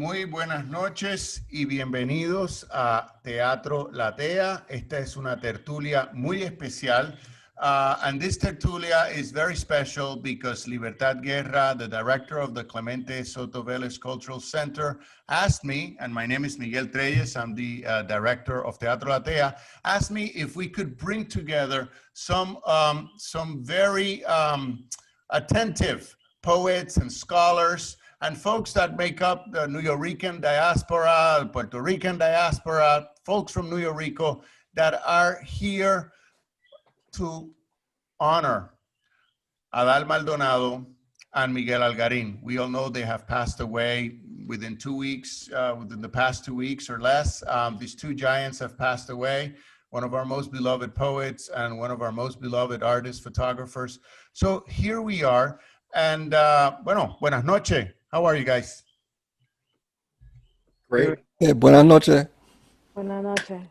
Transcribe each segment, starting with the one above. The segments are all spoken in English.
Muy buenas noches y bienvenidos a Teatro LATEA. Esta es una tertulia muy especial. And this tertulia is very special because Libertad Guerra, the director of the Clemente Soto Vélez Cultural Center, asked me, and my name is Miguel Trelles, I'm the director of Teatro LATEA, asked me if we could bring together some very attentive poets and scholars and folks that make up the Nuyorican diaspora, Puerto Rican diaspora, folks from New Rico that are here to honor ADÁL Madonado and Miguel Algarín. We all know they have passed away within 2 weeks, within the past 2 weeks or less. These two giants have passed away, one of our most beloved poets and one of our most beloved artists, photographers. So here we are. And bueno, buenas noches. How are you guys? Great. Buenas noches. Buenas noches.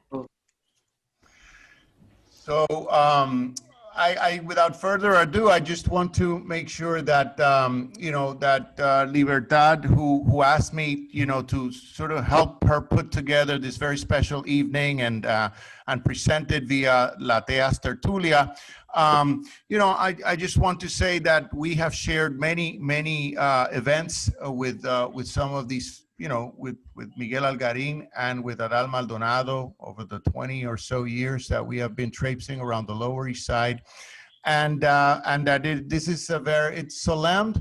So I without further ado, I just want to make sure that, you know, that Libertad, who asked me, you know, to sort of help her put together this very special evening and present it via LATEA's Tertulia. You know, I just want to say that we have shared many events with some of these, you know, with Miguel Algarín and with ADÁL Madonado over the 20 or so years that we have been traipsing around the Lower East Side, and that this is it's solemn,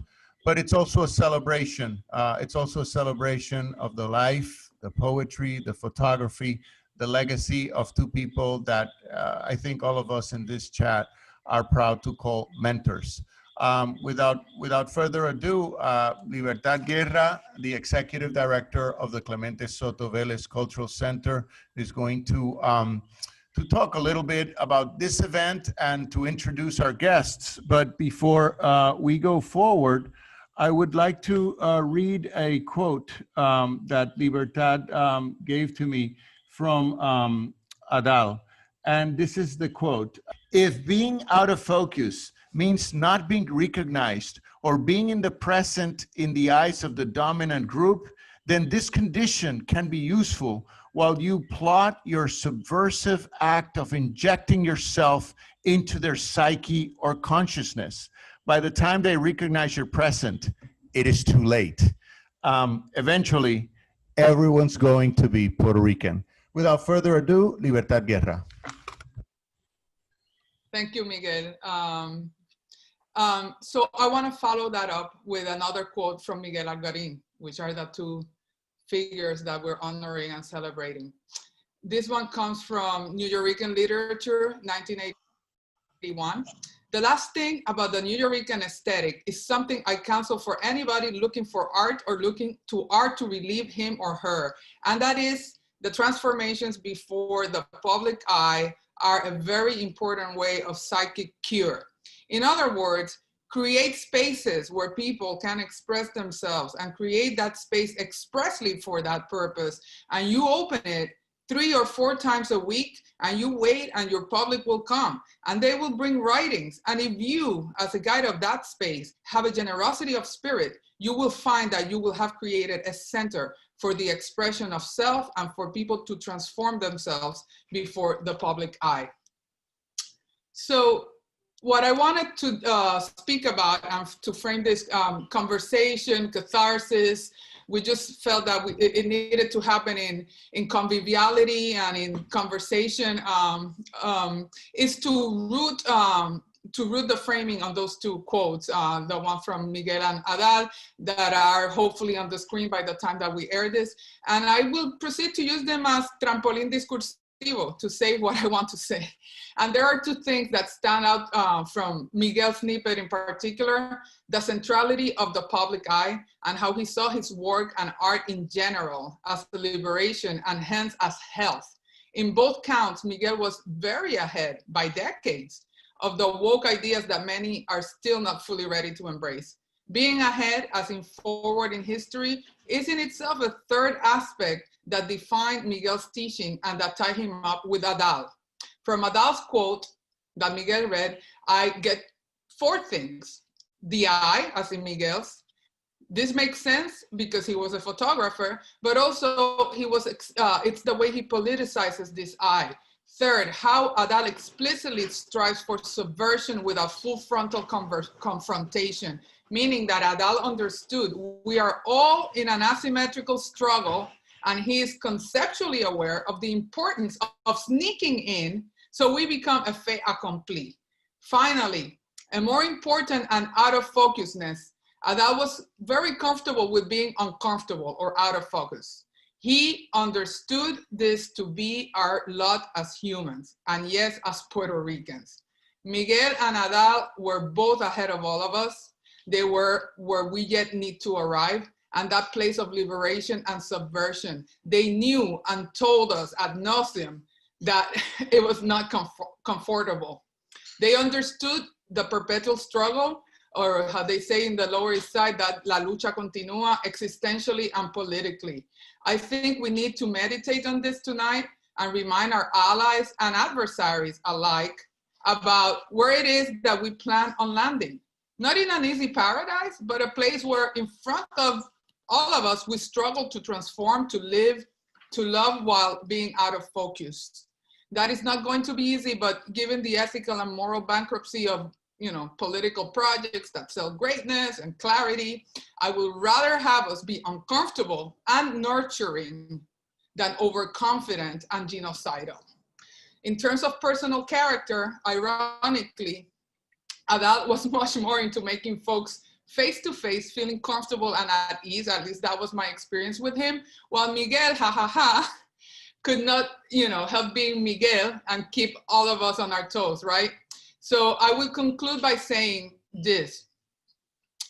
but it's also a celebration. It's also a celebration of the life, the poetry, the photography, the legacy of two people that I think all of us in this chat are proud to call mentors. Without further ado, Libertad Guerra, the executive director of the Clemente Soto Vélez Cultural Center, is going to talk a little bit about this event and to introduce our guests. But before we go forward, I would like to read a quote that Libertad gave to me from ADÁL. And this is the quote: "If being out of focus means not being recognized or being in the present in the eyes of the dominant group, then this condition can be useful while you plot your subversive act of injecting yourself into their psyche or consciousness. By the time they recognize your present, it is too late." Eventually, everyone's going to be Puerto Rican. Without further ado, Libertad Guerra. Thank you, Miguel. So I want to follow that up with another quote from Miguel Algarín, which are the two figures that we're honoring and celebrating. This one comes from Nuyorican Literature, 1981. "The last thing about the Nuyorican aesthetic is something I counsel for anybody looking for art or looking to art to relieve him or her, and that is the transformations before the public eye are a very important way of psychic cure. In other words, create spaces where people can express themselves and create that space expressly for that purpose. And you open it 3 or 4 times a week and you wait and your public will come and they will bring writings. And if you, as a guide of that space, have a generosity of spirit, you will find that you will have created a center for the expression of self and for people to transform themselves before the public eye." So what I wanted to speak about and to frame this conversation, catharsis, we just felt that it needed to happen in conviviality and in conversation, is to root the framing on those two quotes, the one from Miguel and ADÁL, that are hopefully on the screen by the time that we air this. And I will proceed to use them as trampolín discursivo to say what I want to say. And there are 2 things that stand out from Miguel's snippet in particular: the centrality of the public eye and how he saw his work and art in general as liberation and hence as health. In both counts, Miguel was very ahead by decades of the woke ideas that many are still not fully ready to embrace. Being ahead, as in forward in history, is in itself a third aspect that defined Miguel's teaching and that tied him up with ADÁL. From ADÁL's quote that Miguel read, I get 4 things: the eye, as in Miguel's, This makes sense because he was a photographer, but also he was, it's the way he politicizes this I. Third, how ADÁL explicitly strives for subversion without full frontal confrontation, meaning that ADÁL understood we are all in an asymmetrical struggle, and he is conceptually aware of the importance of sneaking in so we become a fait accompli. Finally, and more important and out of focusness, ADÁL was very comfortable with being uncomfortable or out of focus. He understood this to be our lot as humans, and yes, as Puerto Ricans. Miguel and ADÁL were both ahead of all of us. They were where we yet need to arrive, and that place of liberation and subversion. They knew and told us ad nauseum that it was not comfortable. They understood the perpetual struggle, or how they say in the Lower East Side, that la lucha continua existentially and politically. I think we need to meditate on this tonight and remind our allies and adversaries alike about where it is that we plan on landing. Not in an easy paradise, but a place where in front of all of us, we struggle to transform, to live, to love while being out of focus. That is not going to be easy, but given the ethical and moral bankruptcy of political projects that sell greatness and clarity, I would rather have us be uncomfortable and nurturing than overconfident and genocidal. In terms of personal character, ironically, ADÁL was much more into making folks face-to-face feeling comfortable and at ease. At least that was my experience with him. While Miguel, could not, help being Miguel and keep all of us on our toes, right? So I will conclude by saying this,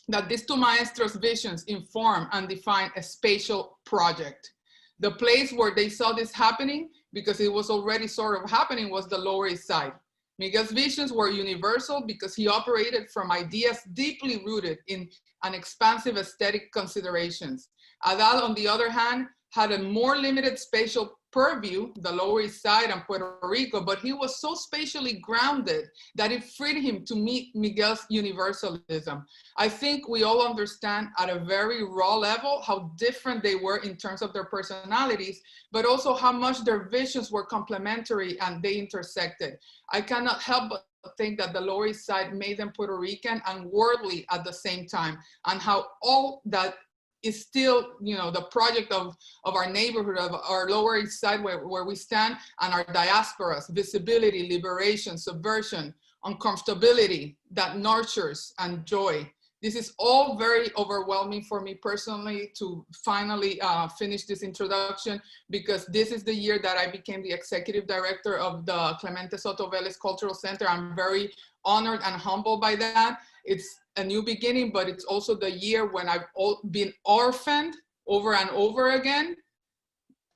that these two maestros' visions inform and define a spatial project. The place where they saw this happening, because it was already sort of happening, was the Lower East Side. Miguel's visions were universal because he operated from ideas deeply rooted in an expansive aesthetic considerations. ADÁL, on the other hand, had a more limited spatial purview, the Lower East Side and Puerto Rico, but he was so spatially grounded that it freed him to meet Miguel's universalism. I think we all understand at a very raw level how different they were in terms of their personalities, but also how much their visions were complementary and they intersected. I cannot help but think that the Lower East Side made them Puerto Rican and worldly at the same time, and how all that is still, the project of our neighborhood, of our Lower East Side where we stand, and our diasporas, visibility, liberation, subversion, uncomfortability that nurtures and joy. This is all very overwhelming for me personally to finally finish this introduction, because this is the year that I became the executive director of the Clemente Soto Vélez Cultural Center. I'm very honored and humbled by that. It's a new beginning, but it's also the year when I've been orphaned over and over again.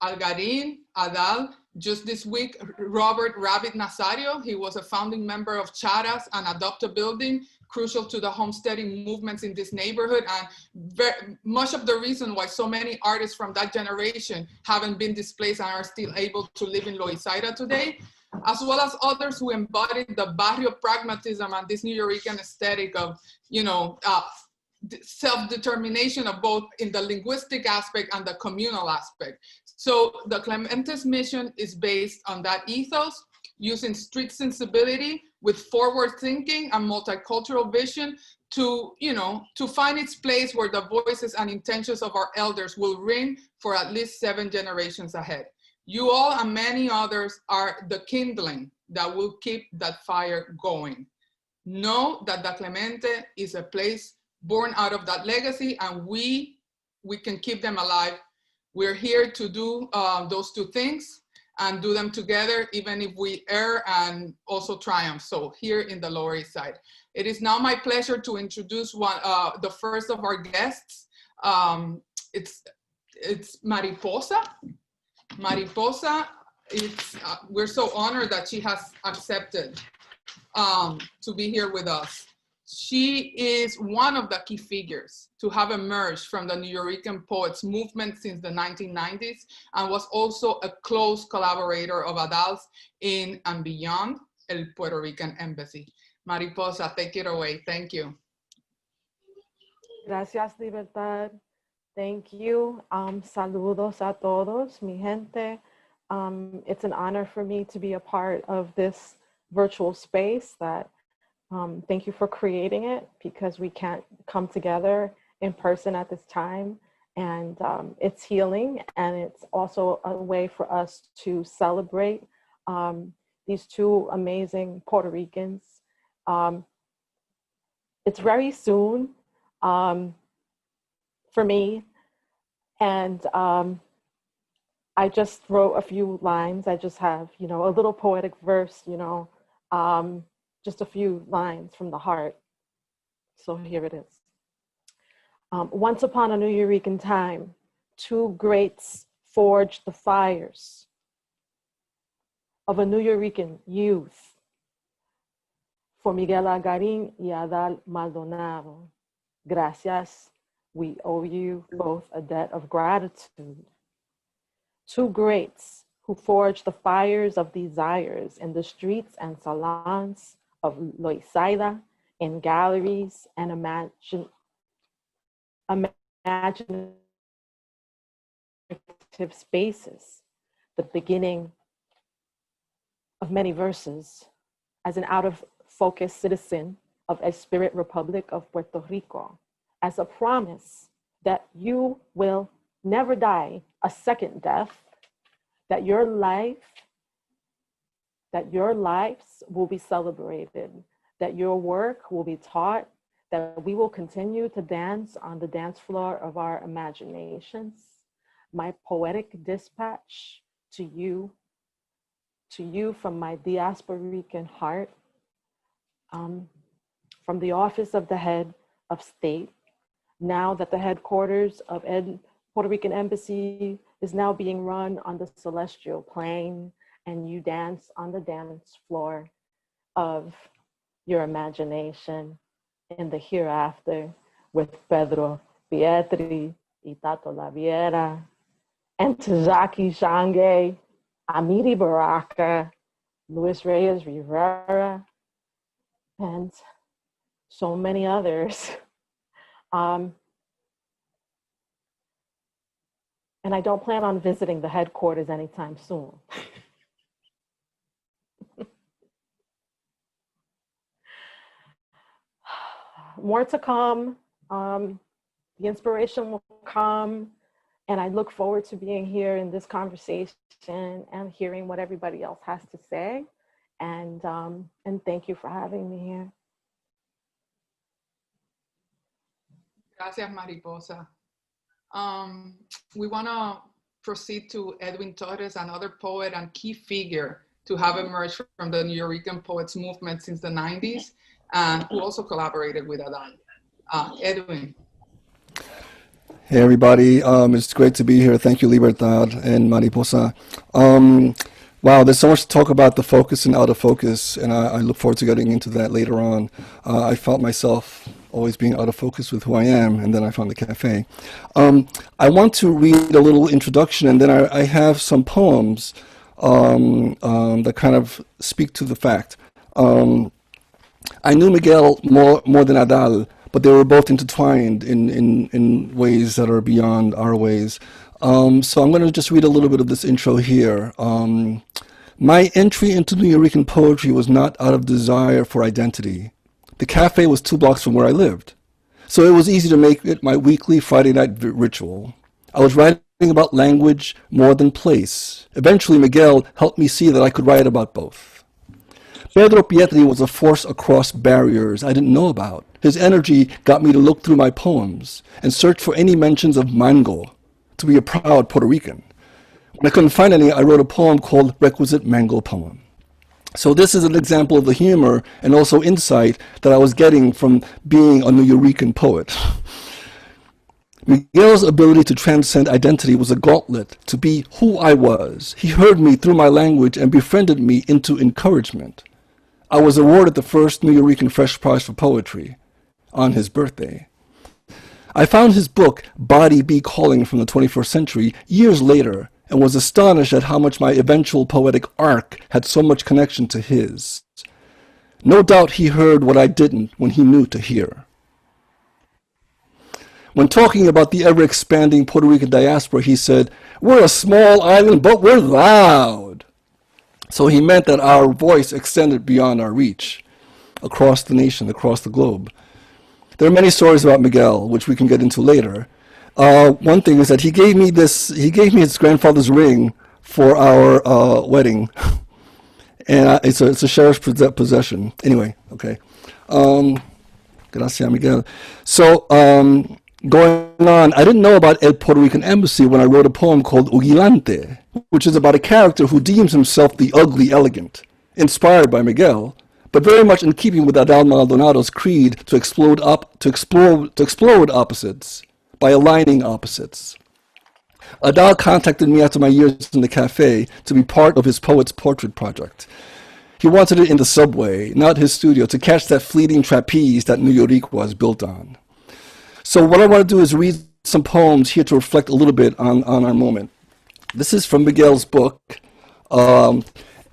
Algarín, ADÁL, just this week, Robert Rabbit Nazario, he was a founding member of Charas, an adopted building, crucial to the homesteading movements in this neighborhood, and much of the reason why so many artists from that generation haven't been displaced and are still able to live in Loisaida today, as well as others who embodied the barrio pragmatism and this Nuyorican aesthetic of, self-determination of both in the linguistic aspect and the communal aspect. So the Clemente's mission is based on that ethos, using street sensibility with forward thinking and multicultural vision to, to find its place where the voices and intentions of our elders will ring for at least 7 generations ahead. You all and many others are the kindling that will keep that fire going. Know that the Clemente is a place born out of that legacy, and we can keep them alive. We're here to do those 2 things and do them together, even if we err and also triumph. So here in the Lower East Side. It is now my pleasure to introduce the first of our guests. It's Mariposa. Mariposa, we're so honored that she has accepted to be here with us. She is one of the key figures to have emerged from the Nuyorican poets movement since the 1990s, and was also a close collaborator of ADÁL's in and beyond El Puerto Rican Embassy. Mariposa, take it away. Thank you. Gracias, Libertad. Thank you. Saludos a todos, mi gente. It's an honor for me to be a part of this virtual space that thank you for creating it, because we can't come together in person at this time. And it's healing, and it's also a way for us to celebrate these two amazing Puerto Ricans. It's very soon for me, and I just wrote a few lines. I just have, a little poetic verse, just a few lines from the heart. So here it is. Once upon a Nuyorican time, two greats forged the fires of a Nuyorican youth for Miguel Algarín y ADÁL Madonado. Gracias. We owe you both a debt of gratitude. Two greats who forged the fires of desires in the streets and salons of Loisaida, in galleries and imaginative spaces, the beginning of many verses, as an out-of-focus citizen of a spirit republic of Puerto Rico, as a promise that you will never die a second death, that your lives will be celebrated, that your work will be taught, that we will continue to dance on the dance floor of our imaginations. My poetic dispatch to you from my diasporican heart, from the office of the head of state, now that the headquarters of Puerto Rican Embassy is now being run on the celestial plane, and you dance on the dance floor of your imagination in the hereafter with Pedro Pietri, Itato Laviera, and Tazaki Shange, Amiri Baraka, Luis Reyes Rivera, and so many others. And I don't plan on visiting the headquarters anytime soon. More to come. The inspiration will come, and I look forward to being here in this conversation and hearing what everybody else has to say. And thank you for having me here. Gracias, Mariposa. We want to proceed to Edwin Torres, another poet and key figure to have emerged from the Nuyorican poets movement since the 90s, and who also collaborated with ADÁL. Edwin. Hey everybody, it's great to be here. Thank you, Libertad and Mariposa. Wow, there's so much to talk about the focus and out of focus, and I look forward to getting into that later on. I felt myself always being out of focus with who I am, and then I found the cafe. I want to read a little introduction, and then I have some poems that kind of speak to the fact. I knew Miguel more than ADÁL, but they were both intertwined in ways that are beyond our ways. So I'm going to just read a little bit of this intro here. My entry into Nuyorican poetry was not out of desire for identity. The cafe was 2 blocks from where I lived, so it was easy to make it my weekly Friday night ritual. I was writing about language more than place. Eventually, Miguel helped me see that I could write about both. Pedro Pietri was a force across barriers I didn't know about. His energy got me to look through my poems and search for any mentions of mango, to be a proud Puerto Rican. When I couldn't find any, I wrote a poem called Requisite Mango Poem. So this is an example of the humor and also insight that I was getting from being a Nuyorican poet. Miguel's ability to transcend identity was a gauntlet to be who I was. He heard me through my language and befriended me into encouragement. I was awarded the first Nuyorican Fresh Prize for Poetry on his birthday. I found his book, Body Be Calling from the 21st Century, years later, and was astonished at how much my eventual poetic arc had so much connection to his. No doubt he heard what I didn't when he knew to hear. When talking about the ever-expanding Puerto Rican diaspora, he said, "We're a small island, but we're loud." So he meant that our voice extended beyond our reach, across the nation, across the globe. There are many stories about Miguel, which we can get into later. One thing is that he gave me his grandfather's ring for our wedding. And it's a cherished possession. Anyway, okay. Gracias, Miguel. So, going on, I didn't know about El Puerto Rican Embassy when I wrote a poem called Ugilante, which is about a character who deems himself the ugly elegant, inspired by Miguel, but very much in keeping with ADÁL Maldonado's creed to explode opposites by aligning opposites. ADÁL contacted me after my years in the cafe to be part of his poet's portrait project. He wanted it in the subway, not his studio, to catch that fleeting trapeze that Nuyorican was built on. So what I want to do is read some poems here to reflect a little bit on our moment. This is from Miguel's book, and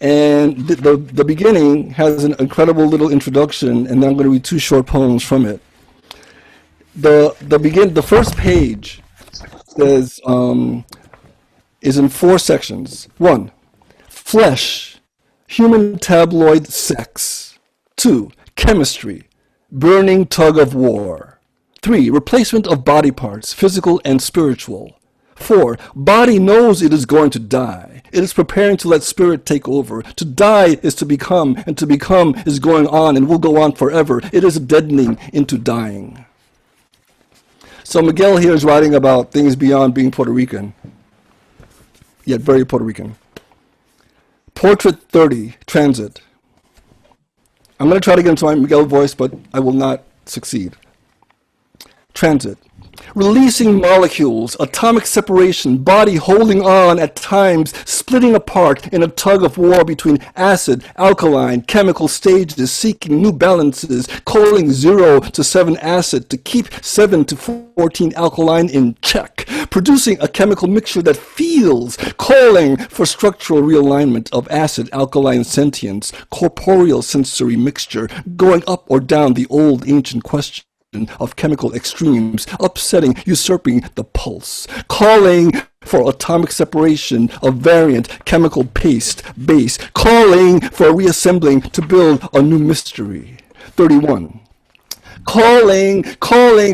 the beginning has an incredible little introduction, and then I'm going to read two short poems from it. The first page says, is in 4 sections. 1, flesh, human tabloid sex. 2, chemistry, burning tug of war. 3, replacement of body parts, physical and spiritual. 4, body knows it is going to die. It is preparing to let spirit take over. To die is to become, and to become is going on and will go on forever. It is a deadening into dying. So Miguel here is writing about things beyond being Puerto Rican, yet very Puerto Rican. Portrait 30, transit. I'm going to try to get into my Miguel voice, but I will not succeed. Transit. Releasing molecules, atomic separation, body holding on at times, splitting apart in a tug of war between acid, alkaline, chemical stages, seeking new balances, calling 0 to 7 acid to keep 7 to 14 alkaline in check, producing a chemical mixture that feels, calling for structural realignment of acid, alkaline sentience, corporeal sensory mixture, going up or down the old ancient question of chemical extremes, upsetting, usurping the pulse, calling for atomic separation of variant chemical paste base, calling for reassembling to build a new mystery. 31. Calling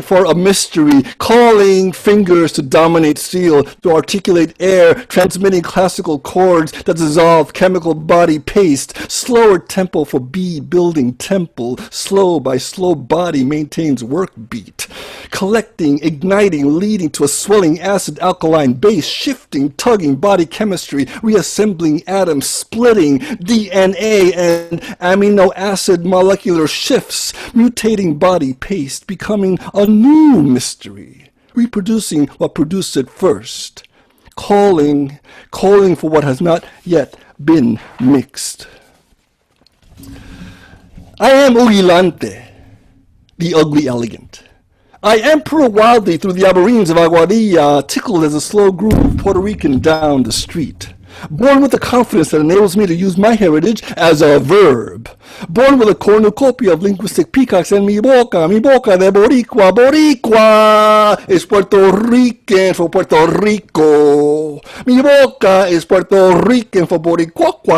for a mystery, calling fingers to dominate steel, to articulate air, transmitting classical chords that dissolve chemical body paste, slower tempo for bead building temple, slow by slow body maintains work beat, collecting, igniting, leading to a swelling acid alkaline base, shifting, tugging body chemistry, reassembling atoms, splitting DNA and amino acid molecular shifts, mutating body paste, becoming a new mystery, reproducing what produced it first, calling for what has not yet been mixed. I am Ugilante, the ugly elegant. I emperor wildly through the Algarines of Aguadilla, tickled as a slow groove Puerto Rican down the street. Born with a confidence that enables me to use my heritage as a verb. Born with a cornucopia of linguistic peacocks in mi boca de boricua. Boricua is Puerto Rican for Puerto Rico. Mi boca is Puerto Rican for boricua,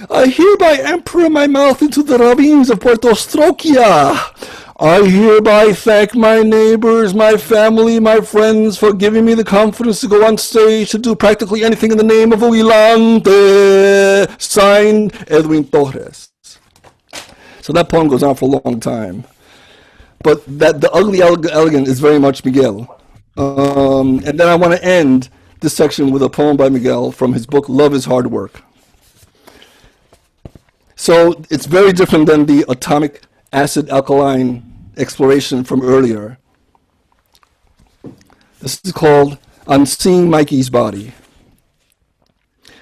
I hereby emperor my mouth into the ravines of Puerto Stroquia. I hereby thank my neighbors, my family, my friends for giving me the confidence to go on stage to do practically anything in the name of Ugilante. Signed, Edwin Torres. So that poem goes on for a long time. But the ugly elegant is very much Miguel. And then I want to end this section with a poem by Miguel from his book, Love is Hard Work. So it's very different than the atomic acid alkaline exploration from earlier. This is called I'm Seeing Mikey's Body.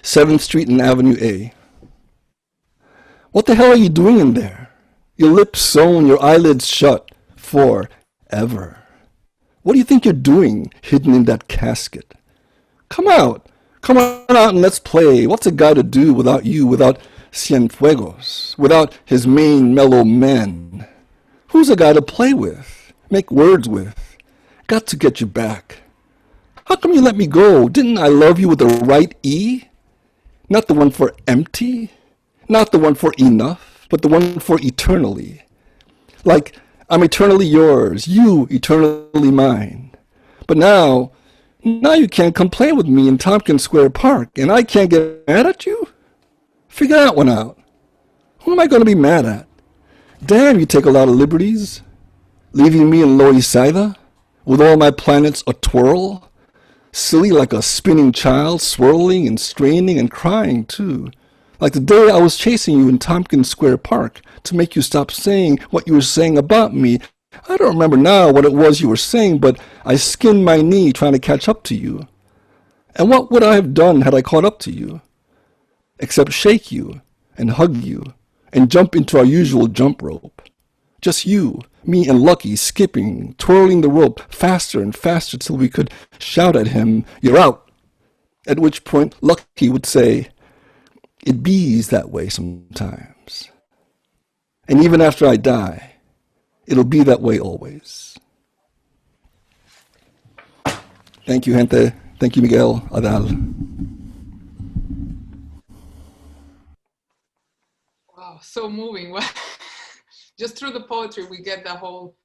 7th Street and Avenue A. What the hell are you doing in there? Your lips sewn, your eyelids shut forever. What do you think you're doing hidden in that casket? Come out and let's play. What's a guy to do without you, without Cienfuegos, without his main mellow men? Who's a guy to play with, make words with? Got to get you back. How come you let me go? Didn't I love you with the right E? Not the one for empty, not the one for enough, but the one for eternally. Like, I'm eternally yours, you eternally mine. But now you can't come play with me in Tompkins Square Park, and I can't get mad at you? Figure that one out. Who am I going to be mad at? Damn, you take a lot of liberties. Leaving me in Loisaida, with all my planets a-twirl, silly like a spinning child, swirling and straining and crying, too. Like the day I was chasing you in Tompkins Square Park to make you stop saying what you were saying about me. I don't remember now what it was you were saying, but I skinned my knee trying to catch up to you. And what would I have done had I caught up to you? Except shake you and hug you and jump into our usual jump rope. Just you, me and Lucky skipping, twirling the rope faster and faster till we could shout at him, "You're out!" At which point Lucky would say, "It bees that way sometimes. And even after I die, it'll be that way always." Thank you, gente. Thank you, Miguel, ADÁL. Wow, so moving. Just through the poetry, we get the whole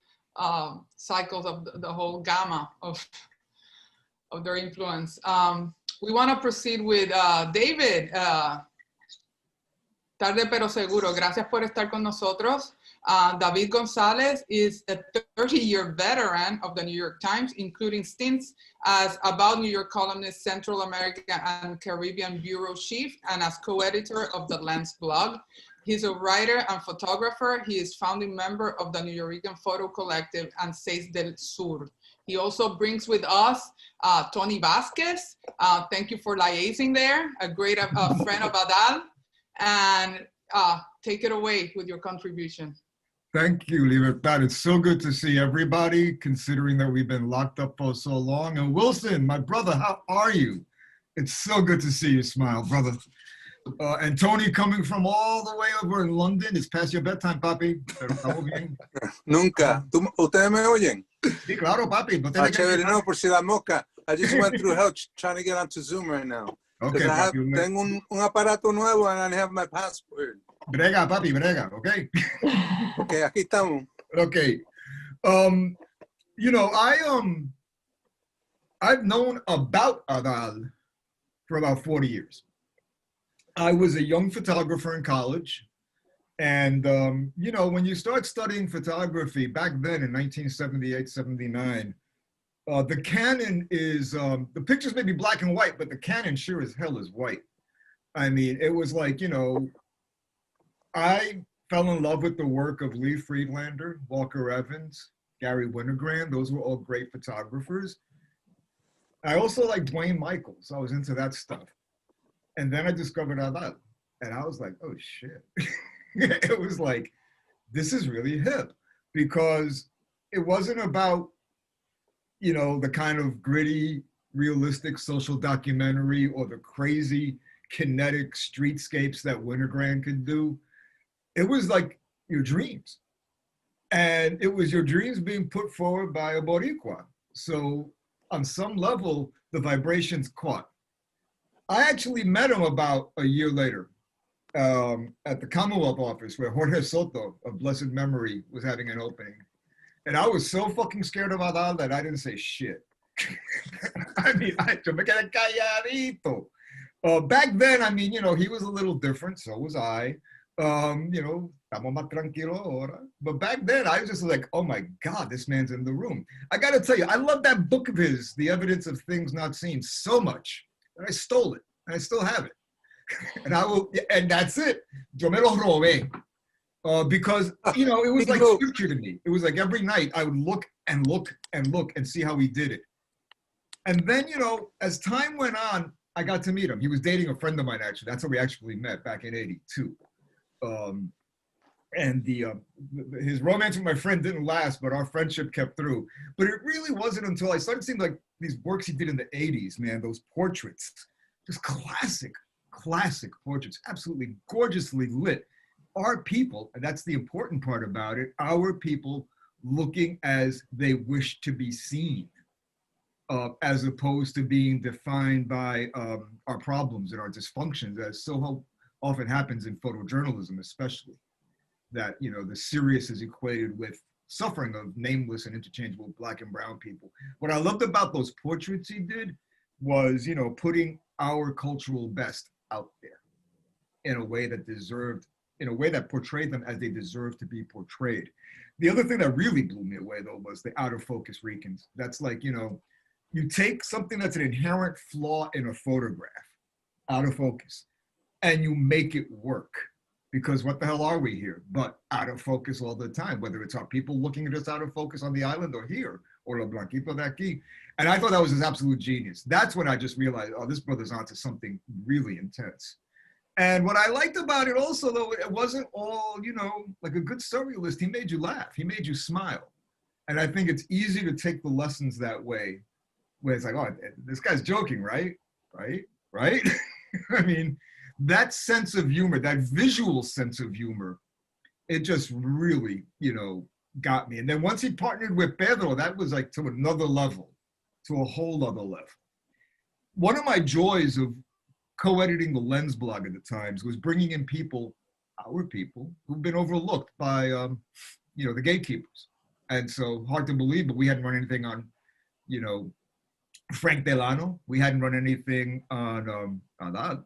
cycles of the whole gamma of their influence. We want to proceed with David. Tarde pero seguro. Gracias por estar con nosotros. David González is a 30-year veteran of the New York Times, including stints as About New York columnist, Central America and Caribbean bureau chief, and as co-editor of the Lens blog. He's a writer and photographer. He is founding member of the Nuyorican Photo Collective and Seis del Sur. He also brings with us Tony Vasquez. Thank you for liaising there, a great friend of ADÁL. And take it away with your contribution. Thank you, Libertad. It's so good to see everybody, considering that we've been locked up for so long. And Wilson, my brother, how are you? It's so good to see you smile, brother. And Tony, coming from all the way over in London. It's past your bedtime, papi. Pero estamos bien. Nunca. ¿Ustedes me oyen? Sí, claro, papi. No Chévere, no, por si la mosca. I just went through hell trying to get onto Zoom right now. Okay, papi. Tengo un aparato nuevo and I have my password. Brega, papi, brega, okay? Okay, aquí estamos. Okay. You know, I've known about ADÁL for about 40 years. I was a young photographer in college. And, you know, when you start studying photography back then in 1978, 79, the canon is, the pictures may be black and white, but the canon sure as hell is white. I mean, it was like, you know, I fell in love with the work of Lee Friedlander, Walker Evans, Gary Winogrand. Those were all great photographers. I also like Dwayne Michaels. I was into that stuff. And then I discovered ADÁL. And I was like, oh shit. It was like, this is really hip. Because it wasn't about, you know, the kind of gritty, realistic social documentary or the crazy kinetic streetscapes that Winogrand could do. It was like your dreams. And it was your dreams being put forward by a Boricua. So on some level, the vibrations caught. I actually met him about a year later at the Commonwealth office where Jorge Soto of blessed memory was having an opening. And I was so fucking scared of ADÁL that I didn't say shit. I mean, yo me quedé calladito. Back then, I mean, you know, he was a little different, so was I. You know, estamos más tranquilo ahora. But back then, I was just like, oh my God, this man's in the room. I gotta tell you, I love that book of his, The Evidence of Things Not Seen, so much. And I stole it, and I still have it. And I will, and that's it. Yo me lo robé. Because, you know, it was like scripture to me. It was like every night I would look and look and look and see how he did it. And then, you know, as time went on, I got to meet him. He was dating a friend of mine, actually. That's how we actually met back in '82. And his romance with my friend didn't last, but our friendship kept through. But it really wasn't until I started seeing like these works he did in the '80s, man, those portraits, just classic portraits, absolutely gorgeously lit. our people, and that's the important part about it, our people looking as they wish to be seen, as opposed to being defined by our problems and our dysfunctions, as so often happens in photojournalism, especially, that, you know, the serious is equated with suffering of nameless and interchangeable Black and brown people. What I loved about those portraits he did was, you know, putting our cultural best out there in a way that deserved, in a way that portrayed them as they deserve to be portrayed. The other thing that really blew me away, though, was the out of focus Ricans. That's like, you know, you take something that's an inherent flaw in a photograph, out of focus, and you make it work. Because what the hell are we here but out of focus all the time, whether it's our people looking at us out of focus on the island or here, or lo blanquito de aquí. And I thought that was his absolute genius. That's when I just realized, oh, this brother's onto something really intense. And what I liked about it also, though, it wasn't all, you know, like a good surrealist. He made you laugh. He made you smile. And I think it's easy to take the lessons that way, where it's like, oh, this guy's joking, right? Right? I mean, that sense of humor, that visual sense of humor, it just really, you know, got me. And then once he partnered with Pedro, that was like to another level, to a whole other level. One of my joys of co-editing the Lens blog at the Times was bringing in people, our people, who've been overlooked by, you know, the gatekeepers. And so, hard to believe, but we hadn't run anything on, you know, Frank Delano. We hadn't run anything on ADÁL.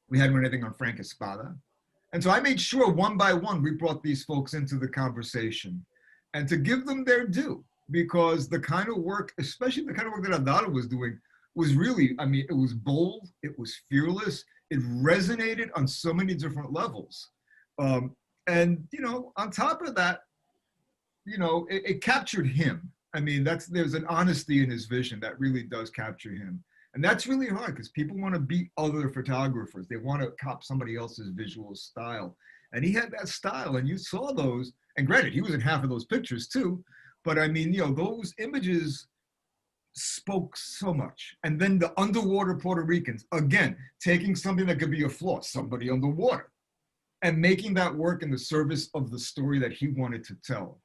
We hadn't run anything on Frank Espada. And so I made sure one by one, we brought these folks into the conversation and to give them their due, because the kind of work, especially the kind of work that ADÁL was doing, was really, I mean, it was bold, it was fearless, it resonated on so many different levels. And, you know, on top of that, you know, it captured him. I mean, there's an honesty in his vision that really does capture him. And that's really hard because people want to beat other photographers. They want to cop somebody else's visual style. And he had that style, and you saw those. And granted, he was in half of those pictures too. But I mean, you know, those images spoke so much. And then the underwater Puerto Ricans, again, taking something that could be a flaw, somebody underwater, and making that work in the service of the story that he wanted to tell.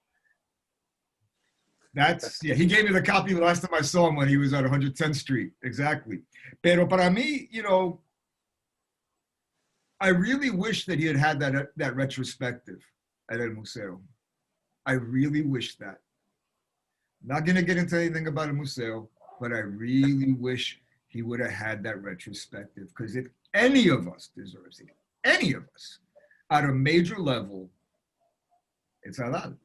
That's, yeah, he gave me the copy the last time I saw him when he was at 110th Street, exactly. Pero para mí, you know, I really wish that he had had that retrospective at El Museo. I really wish that. Not gonna get into anything about El Museo, but I really wish he would have had that retrospective, because if any of us deserves it, any of us, at a major level, it's ADÁL.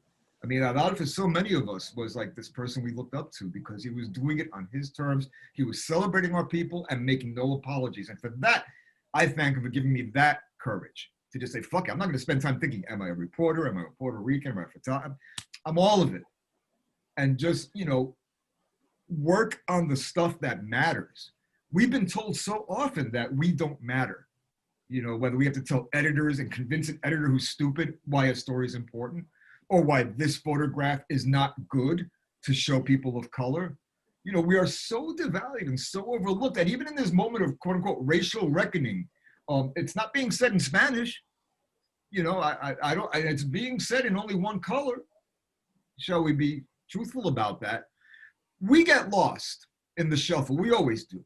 I mean, ADÁL for so many of us was like this person we looked up to, because he was doing it on his terms. He was celebrating our people and making no apologies. And for that, I thank him for giving me that courage to just say, fuck it, I'm not gonna spend time thinking, am I a reporter? Am I a Puerto Rican? Am I a photographer? I'm all of it. And just, you know, work on the stuff that matters. We've been told so often that we don't matter. You know, whether we have to tell editors and convince an editor who's stupid why a story is important, or why this photograph is not good to show people of color. You know, we are so devalued and so overlooked that even in this moment of quote unquote racial reckoning, it's not being said in Spanish. You know, I don't, it's being said in only one color. Shall we be truthful about that? We get lost in the shuffle, we always do.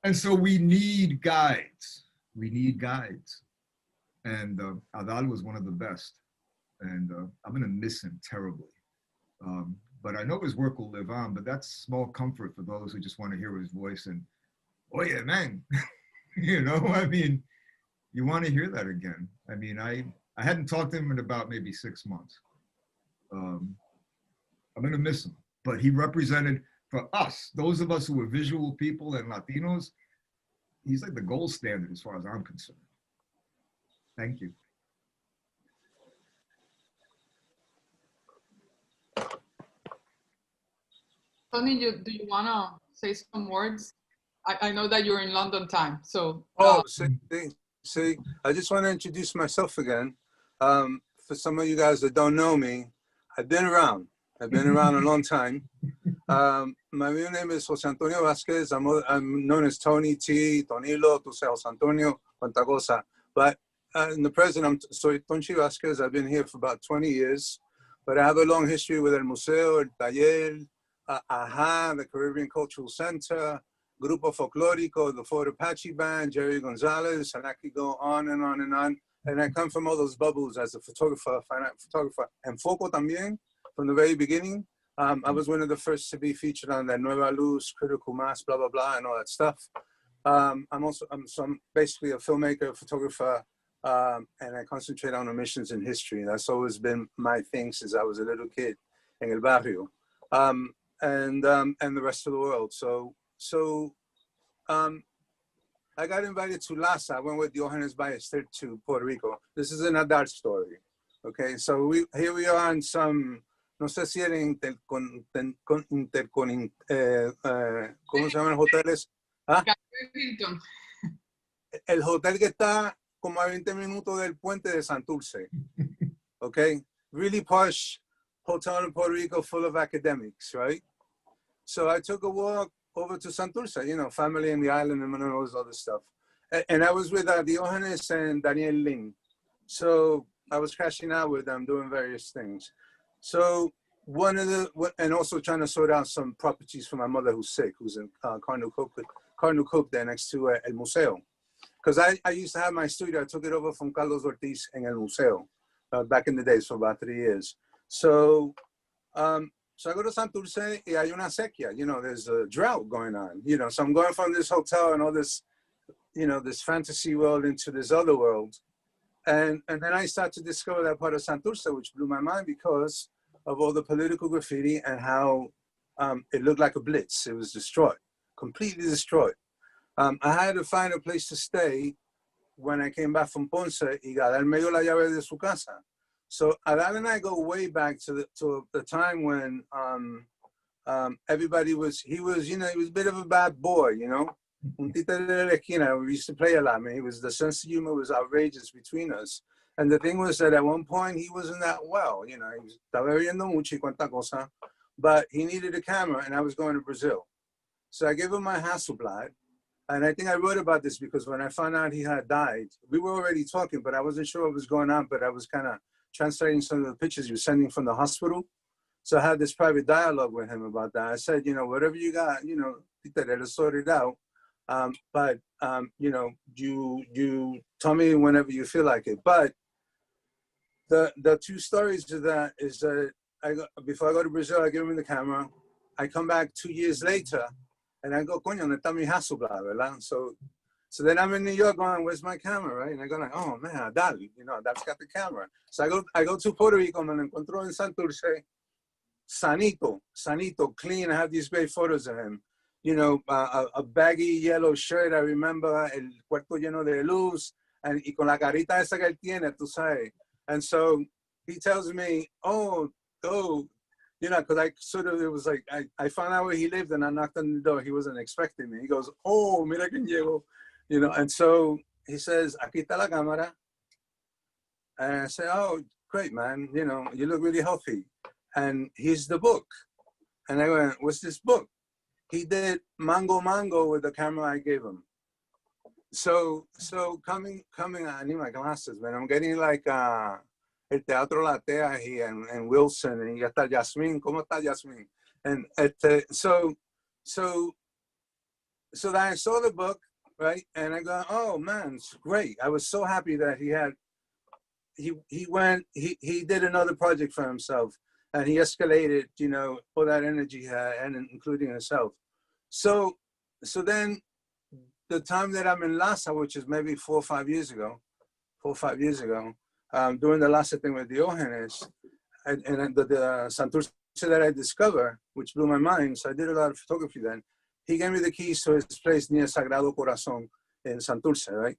And so we need guides. We need guides. And ADÁL was one of the best. And I'm gonna miss him terribly. But I know his work will live on, but that's small comfort for those who just want to hear his voice and, oh yeah, man, you know, I mean, you want to hear that again. I mean, I hadn't talked to him in about maybe 6 months. I'm gonna miss him, but he represented for us, those of us who are visual people and Latinos, he's like the gold standard as far as I'm concerned. Thank you. Tony, do you want to say some words? I know that you're in London time, so. Oh, see, I just want to introduce myself again. For some of you guys that don't know me, I've been around. I've been around a long time. My real name is Jose Antonio Vasquez. I'm known as Tony T, Tonilo, tu say Jose Antonio, cuanta cosa. But in the present, soy Tonchi Vasquez. I've been here for about 20 years, but I have a long history with El Museo, El Taller, AHA, the Caribbean Cultural Center, Grupo Folclórico, the Fort Apache Band, Jerry González, and I could go on and on and on. And I come from all those bubbles as a photographer, fine art photographer, and foco también, from the very beginning. I was one of the first to be featured on that Nueva Luz, Critical Mass, blah, blah, blah, and all that stuff. I'm basically a filmmaker, photographer, and I concentrate on omissions in history. That's always been my thing since I was a little kid in El Barrio, and the rest of the world. So I got invited to LASA. I went with Johannes Ballester to Puerto Rico. This is an ADÁL story, okay? So here we are on some, no sé si era ¿cómo se llaman los hoteles? ¿Ah? El hotel que está como a 20 minutos del puente de Santurce, okay? Really posh hotel in Puerto Rico full of academics, right? So I took a walk over to Santurce, you know, family in the island and all this other stuff. And I was with Johannes and Daniel Ling. So I was crashing out with them, doing various things. So and also trying to sort out some properties for my mother who's sick, who's in Cardinal Cook there next to El Museo. Because I used to have my studio, I took it over from Carlos Ortiz in El Museo back in the days for about 3 years. So I go to Santurce y hay una sequía, you know, there's a drought going on, you know, so I'm going from this hotel and all this, you know, this fantasy world into this other world. And then I start to discover that part of Santurce, which blew my mind because of all the political graffiti and how it looked like a blitz. It was destroyed, completely destroyed. I had to find a place to stay when I came back from Ponce y Adal me dio la llave de su casa. So Adal and I go way back to the time when everybody he was a bit of a bad boy, you know. Un títere de la esquina. We used to play a lot, man. The sense of humor was outrageous between us. And the thing was that at one point he wasn't that well, you know. He estaba bebiendo mucho y cuanta cosa, but he needed a camera and I was going to Brazil. So I gave him my Hasselblad. And I think I wrote about this because when I found out he had died, we were already talking, but I wasn't sure what was going on, but I was kind of translating some of the pictures you were sending from the hospital. So I had this private dialogue with him about that. I said, you know, whatever you got, you know, let's sort it out. But, you know, you tell me whenever you feel like it. But the two stories to that is that before I go to Brazil, I give him the camera. I come back 2 years later and I go, coño, ¿dónde está mi Hasselblad, verdad? So then I'm in New York going, where's my camera, right? And I go like, oh man, ADÁL, you know, ADÁL's got the camera. So I go to Puerto Rico, me lo encuentro en Santurce, sanito, clean. I have these great photos of him. You know, a baggy yellow shirt, I remember, el cuerpo lleno de luz, y con la carita esa que él tiene, tú sabes. And so he tells me, oh, you know, because it was like, I found out where he lived and I knocked on the door. He wasn't expecting me. He goes, oh, mira quién llegó. You know, and so he says, aquí está la cámara. And I say, oh, great, man. You know, you look really healthy. And here's the book. And I went, what's this book? He did Mango with the camera I gave him. So coming, I need my glasses, man. I'm getting like El Teatro LATEA here and Wilson, and ya está Yasmín. ¿Cómo está Yasmín? And so then I saw the book, right? And I go, oh man, it's great. I was so happy that he did another project for himself and he escalated, you know, all that energy he had, and including himself. So then the time that I'm in LASA, which is maybe 4 or 5 years ago, doing the LASA thing with Diogenes, and the Santurce that I discovered, which blew my mind, so I did a lot of photography then. He gave me the keys to his place near Sagrado Corazon in Santurce, right?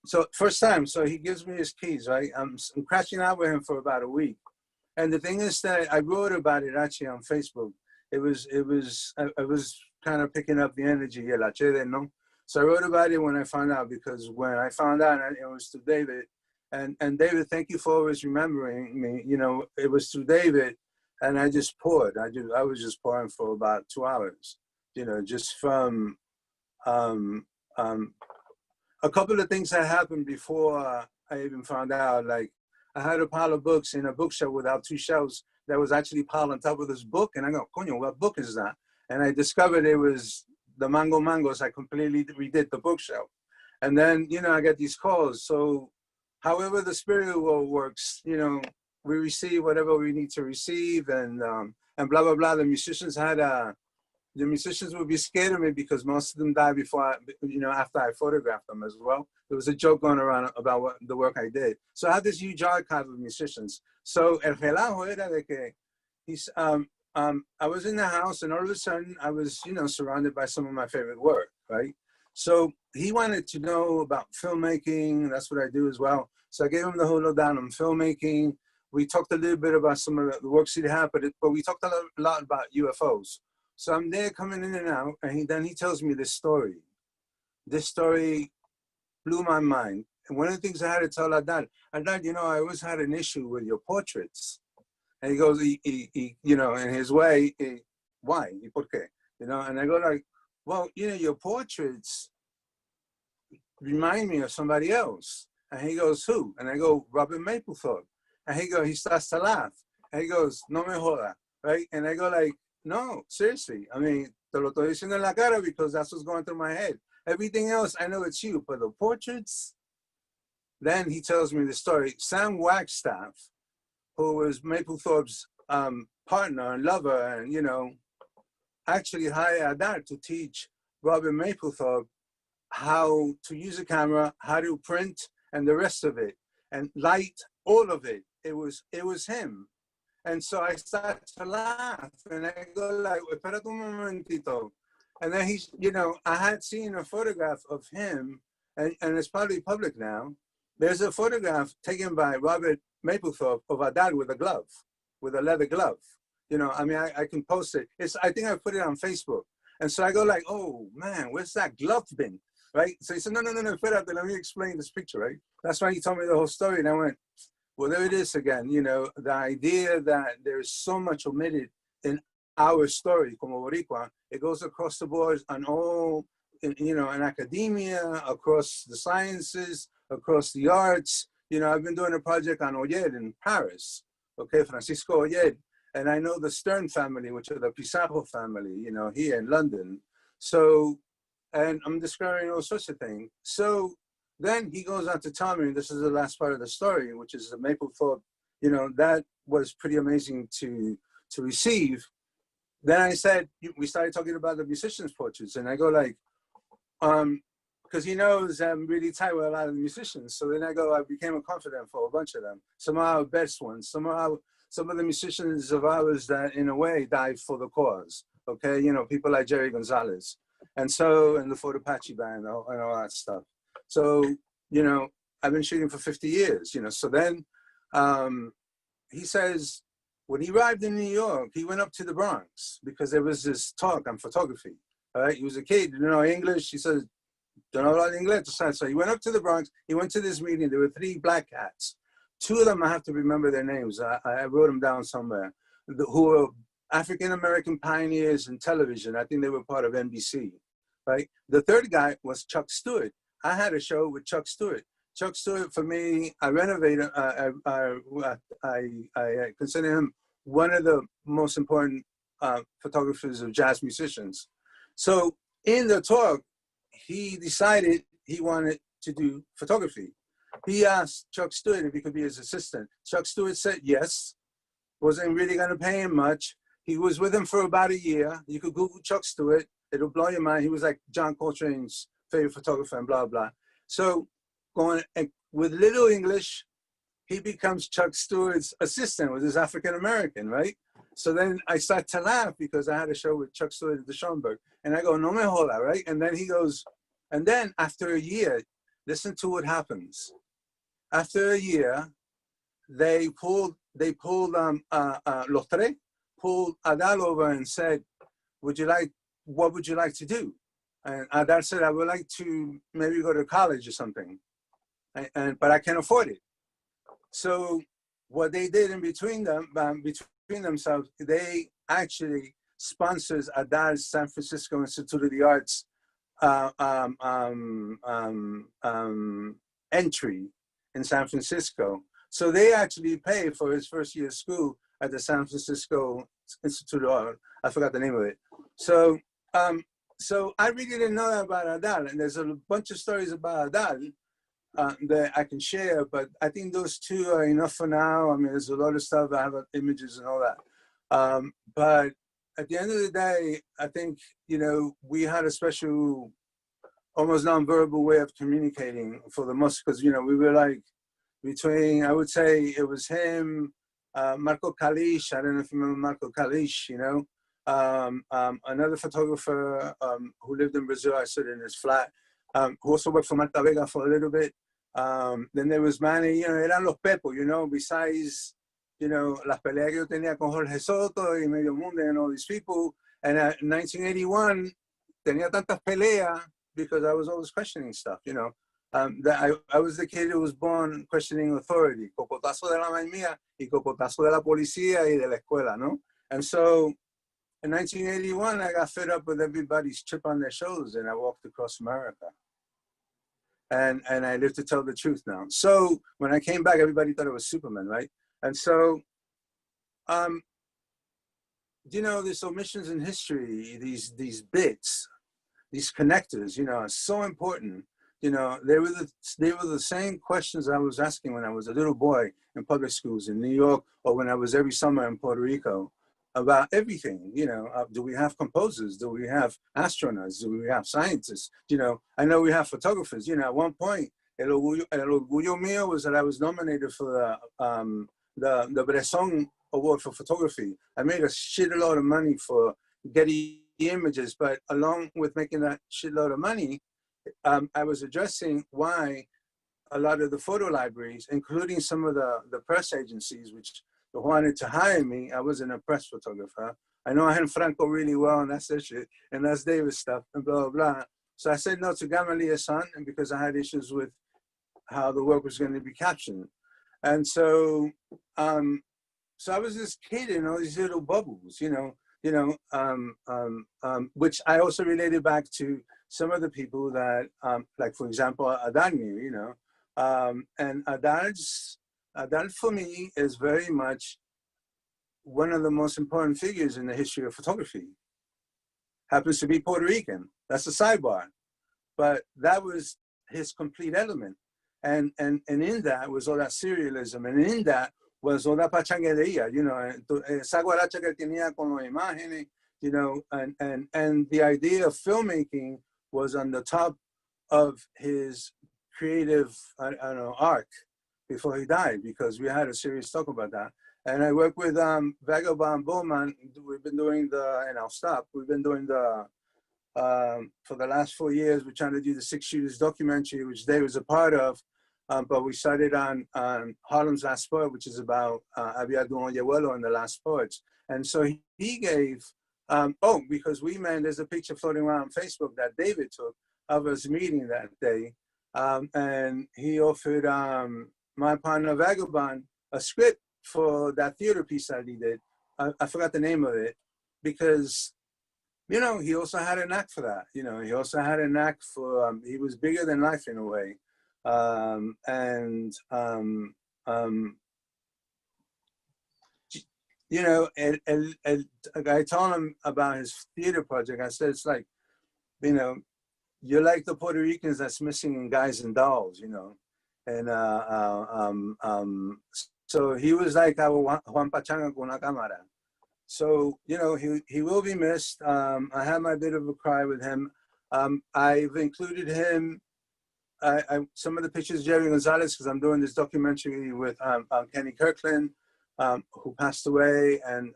So first time, so he gives me his keys, right? I'm crashing out with him for about a week. And the thing is that I wrote about it actually on Facebook. I was kind of picking up the energy, so I wrote about it when I found out, because when I found out, it was to David. And David, thank you for always remembering me. You know, it was through David, and I just poured. I was just pouring for about 2 hours. You know, just from a couple of things that happened before I even found out, like, I had a pile of books in a bookshelf without 2 shelves that was actually piled on top of this book. And I go, coño, what book is that? And I discovered it was the Mangos. I completely redid the bookshelf. And then, you know, I get these calls. So however the spirit world works, you know, we receive whatever we need to receive, and blah, blah, blah. The musicians would be scared of me because most of them died before, after I photographed them as well. There was a joke going around about the work I did. So I had this huge archive of musicians. So el relajo era de que I was in the house, and all of a sudden I was, surrounded by some of my favorite work, right? So he wanted to know about filmmaking. That's what I do as well. So I gave him the whole lowdown on filmmaking. We talked a little bit about some of the works he'd had, but we talked a lot about UFOs. So I'm there coming in and out, and then he tells me this story. This story blew my mind. And one of the things I had to tell Adal, I always had an issue with your portraits. And he goes, in his way, why? ¿Y por qué? And I go like, well, your portraits remind me of somebody else. And he goes, who? And I go, Robert Mapplethorpe. And he starts to laugh. And he goes, no me joda, right? And I go like, no, seriously. I mean, te lo estoy diciendo en la cara because that's what's going through my head. Everything else, I know it's you, but the portraits. Then he tells me the story. Sam Wagstaff, who was Mapplethorpe's partner and lover, and actually hired ADÁL to teach Robert Mapplethorpe how to use a camera, how to print, and the rest of it, and light, all of it. It was him. And so I start to laugh, and I go like, espérate un momentito. And then he's, I had seen a photograph of him, and it's probably public now. There's a photograph taken by Robert Mapplethorpe of ADÁL with a glove, with a leather glove. I can post it. I think I put it on Facebook. And so I go like, oh man, where's that glove been? Right? So he said, no, espérate, let me explain this picture, right? That's why he told me the whole story. And I went, well, there it is again, the idea that there's so much omitted in our story, como Boricua. It goes across the board on all, in academia, across the sciences, across the arts. I've been doing a project on Oyed in Paris, okay, Francisco Oyed. And I know the Stern family, which are the Pizarro family, here in London. So, and I'm discovering all sorts of things. So then he goes on to tell me, and this is the last part of the story, which is the Mapplethorpe, that was pretty amazing to receive. Then I said, we started talking about the musicians' portraits, and I go like, because he knows I'm really tight with a lot of the musicians. So then I go, I became a confidant for a bunch of them. Some of our best ones, some of the musicians of ours that in a way died for the cause. Okay, people like Jerry González. And the Fort Apache band and all that stuff. So, I've been shooting for 50 years, So then he says, when he arrived in New York, he went up to the Bronx because there was this talk on photography. All right, he was a kid, didn't know English. He says, don't know a lot of English. So he went up to the Bronx. He went to this meeting. There were 3 black cats. 2 of them, I have to remember their names. I wrote them down somewhere, who were African-American pioneers in television. I think they were part of NBC, right? The 3rd guy was Chuck Stewart. I had a show with Chuck Stewart. Chuck Stewart, for me, I renovated, I consider him one of the most important photographers of jazz musicians. So in the talk, he decided he wanted to do photography. He asked Chuck Stewart if he could be his assistant. Chuck Stewart said yes, wasn't really gonna pay him much. He was with him for about a year. You could Google Chuck Stewart, it'll blow your mind. He was like John Coltrane's favorite photographer and blah, blah. So going with little English, he becomes Chuck Stewart's assistant with his African-American, right? So then I start to laugh because I had a show with Chuck Stewart at the Schoenberg. And I go, no me joda, right? And then he goes, and then after a year, listen to what happens. After a year, they pulled Los Tres, pulled ADÁL over and said, what would you like to do? And ADÁL said, I would like to maybe go to college or something, but I can't afford it. So what they did in between themselves, they actually sponsors ADÁL's San Francisco Institute of the Arts entry in San Francisco. So they actually pay for his first year of school at the San Francisco Institute of Art. I forgot the name of it. So, so I really didn't know that about ADÁL, and there's a bunch of stories about ADÁL that I can share, but I think those two are enough for now. I mean, there's a lot of stuff, I have images and all that. But at the end of the day, I think, you know, we had a special, almost non-verbal way of communicating for the most, because, you know, we were like between, I would say it was him, Marco Kalish, I don't know if you remember Marco Kalish, you know, another photographer who lived in Brazil, I stood in his flat, who also worked for Marta Vega for a little bit. Then there was Manny, you know, eran los pepos, you know, besides, you know, las peleas que yo tenía con Jorge Soto y Medio Mundo and all these people. And in 1981, tenía tantas peleas because I was always questioning stuff, you know. That I was the kid who was born questioning authority, cocotazo de la mamá mía y cocotazo de la policía y de la escuela, no? And so in 1981, I got fed up with everybody's chip on their shoulders and I walked across America. And I live to tell the truth now. So when I came back, everybody thought it was Superman, right? And so, you know, these omissions in history, these bits, these connectors, you know, are so important. You know, they were the same questions I was asking when I was a little boy in public schools in New York, or when I was every summer in Puerto Rico, about everything. You know, do we have composers? Do we have astronauts? Do we have scientists? You know, I know we have photographers. You know, at one point, el orgullo mío was that I was nominated for the Bresson Award for photography. I made a shitload of money for Getty Images, but along with making that shitload of money, I was addressing why a lot of the photo libraries, including some of the press agencies, which wanted to hire me. I wasn't a press photographer. I know I had Franco really well, and that's their shit, and that's Davis stuff, and blah, blah, blah. So I said no to Gamaliel's son, and because I had issues with how the work was going to be captioned. And so, so I was this kid in all these little bubbles, which I also related back to some of the people that, like for example, ADÁL knew, and ADÁL for me is very much one of the most important figures in the history of photography. Happens to be Puerto Rican, that's a sidebar, but that was his complete element. And in that was all that serialism, and in that was all that pachanguería, esa guaracha que tenía con las imágenes, and the idea of filmmaking was on the top of his creative, I don't know, arc before he died, because we had a serious talk about that. And I work with Vagabond Bowman. We've been doing and I'll stop. We've been doing for the last 4 years, we're trying to do the 6 Shooters documentary, which Dave was a part of. But we started on Harlem's Last Poet, which is about Abiadu Onyebuelo and the Last Poets. And so he gave, because there's a picture floating around on Facebook that David took of us meeting that day. And he offered my partner Vagabond a script for that theater piece that he did. I forgot the name of it, because, he also had a knack for that. He also had a knack for, he was bigger than life in a way. I told him about his theater project. I said, it's like, you're like the Puerto Ricans that's missing in Guys and Dolls, and so he was like our Juan Pachanga con una cámara. So, he will be missed. I had my bit of a cry with him. I've included him, some of the pictures of Jerry González, because I'm doing this documentary with Kenny Kirkland, who passed away, and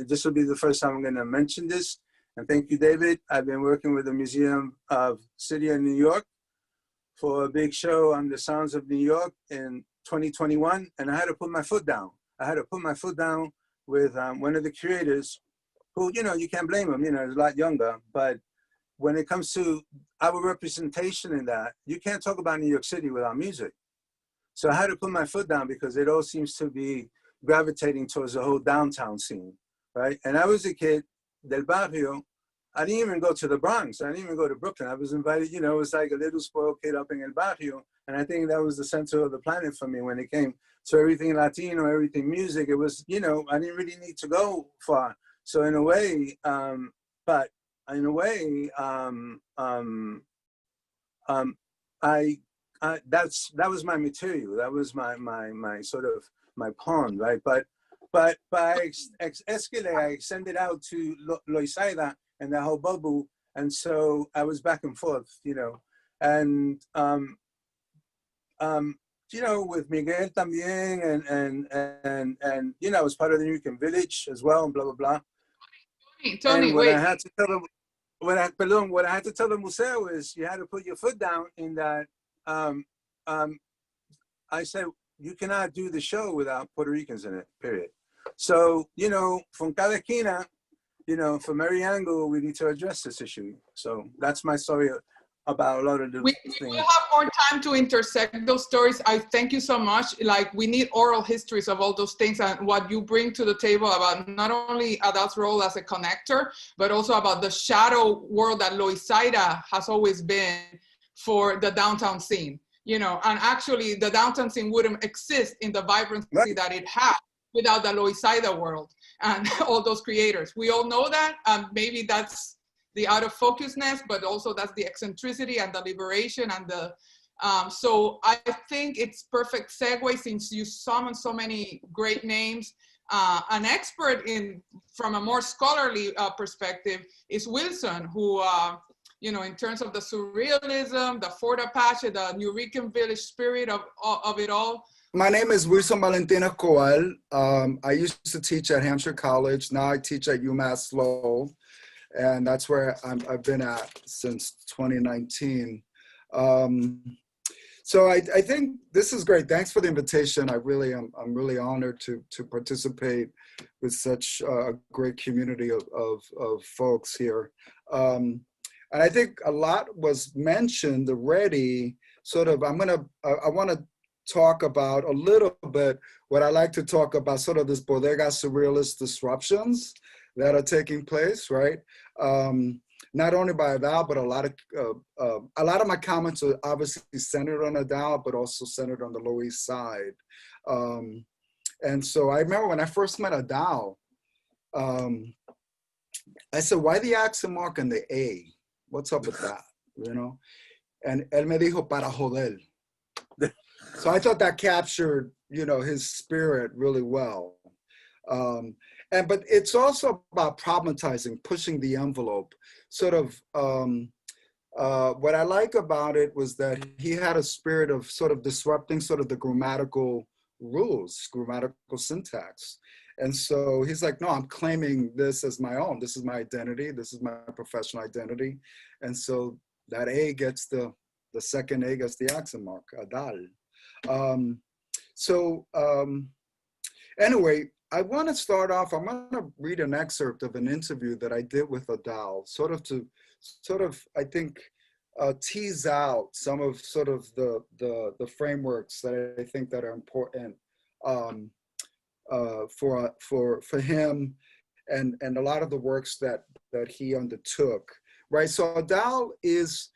this will be the first time I'm going to mention this. And thank you, David. I've been working with the Museum of City of New York for a big show on the sounds of New York in 2021, and I had to put my foot down. I had to put my foot down with one of the curators, who, you can't blame him, he's a lot younger, but when it comes to our representation in that, you can't talk about New York City without music. So I had to put my foot down, because it all seems to be gravitating towards the whole downtown scene, right? And I was a kid del barrio. I didn't even go to the Bronx. I didn't even go to Brooklyn. I was invited, you know, it was like a little spoiled kid up in El Barrio. And I think that was the center of the planet for me when it came to everything Latino, everything music. It was, you know, I didn't really need to go far. So in a way, that was my material. That was my sort of my pond, right? But I extended out to Loisaida and the whole bubble, and so I was back and forth, you know, and you know, with Miguel también, and you know, I was part of the Nuyorican village as well, and blah blah blah. Tony, what wait. I had to tell them, what I had to tell the museo is you had to put your foot down in that. I said you cannot do the show without Puerto Ricans in it. Period. So you know, from cada esquina, you know, from every angle, we need to address this issue. So that's my story about a lot of the We will have more time to intersect those stories. I thank you so much. Like, we need oral histories of all those things and what you bring to the table about not only ADÁL's role as a connector, but also about the shadow world that Loisaida has always been for the downtown scene. You know, and actually the downtown scene wouldn't exist in the vibrancy that it has without the Loisaida world and all those creators. We all know that, and maybe that's the out of focusness, but also that's the eccentricity and the liberation and the, so I think it's perfect segue since you summoned so many great names. An expert from a more scholarly perspective is Wilson, who, you know, in terms of the surrealism, the Fort Apache, the Nuyorican village spirit of it all. My name is Wilson Valentina Coal. I used to teach at Hampshire College. Now I teach at UMass Lowell. And that's where I've been at since 2019. So I think this is great. Thanks for the invitation. I'm really honored to participate with such a great community of folks here. And I think a lot was mentioned already. Sort of, I want to talk about a little bit what I like to talk about, sort of this bodega surrealist disruptions that are taking place, right? Not only by ADÁL, but a lot of my comments are obviously centered on ADÁL, but also centered on the Lower East Side. And so I remember when I first met ADÁL, I said, why the accent mark and the A? What's up with that, you know? And él me dijo, para joder. So I thought that captured, you know, his spirit really well. But it's also about problematizing, pushing the envelope. Sort of, what I like about it was that he had a spirit of sort of disrupting sort of the grammatical rules, grammatical syntax. And so he's like, no, I'm claiming this as my own. This is my identity. This is my professional identity. And so that A gets the second A gets the accent mark, ADÁL. Anyway, I want to start off, I'm going to read an excerpt of an interview that I did with ADÁL, sort of, I think, tease out some of sort of the frameworks that I think that are important for him and a lot of the works that he undertook, right? So ADÁL is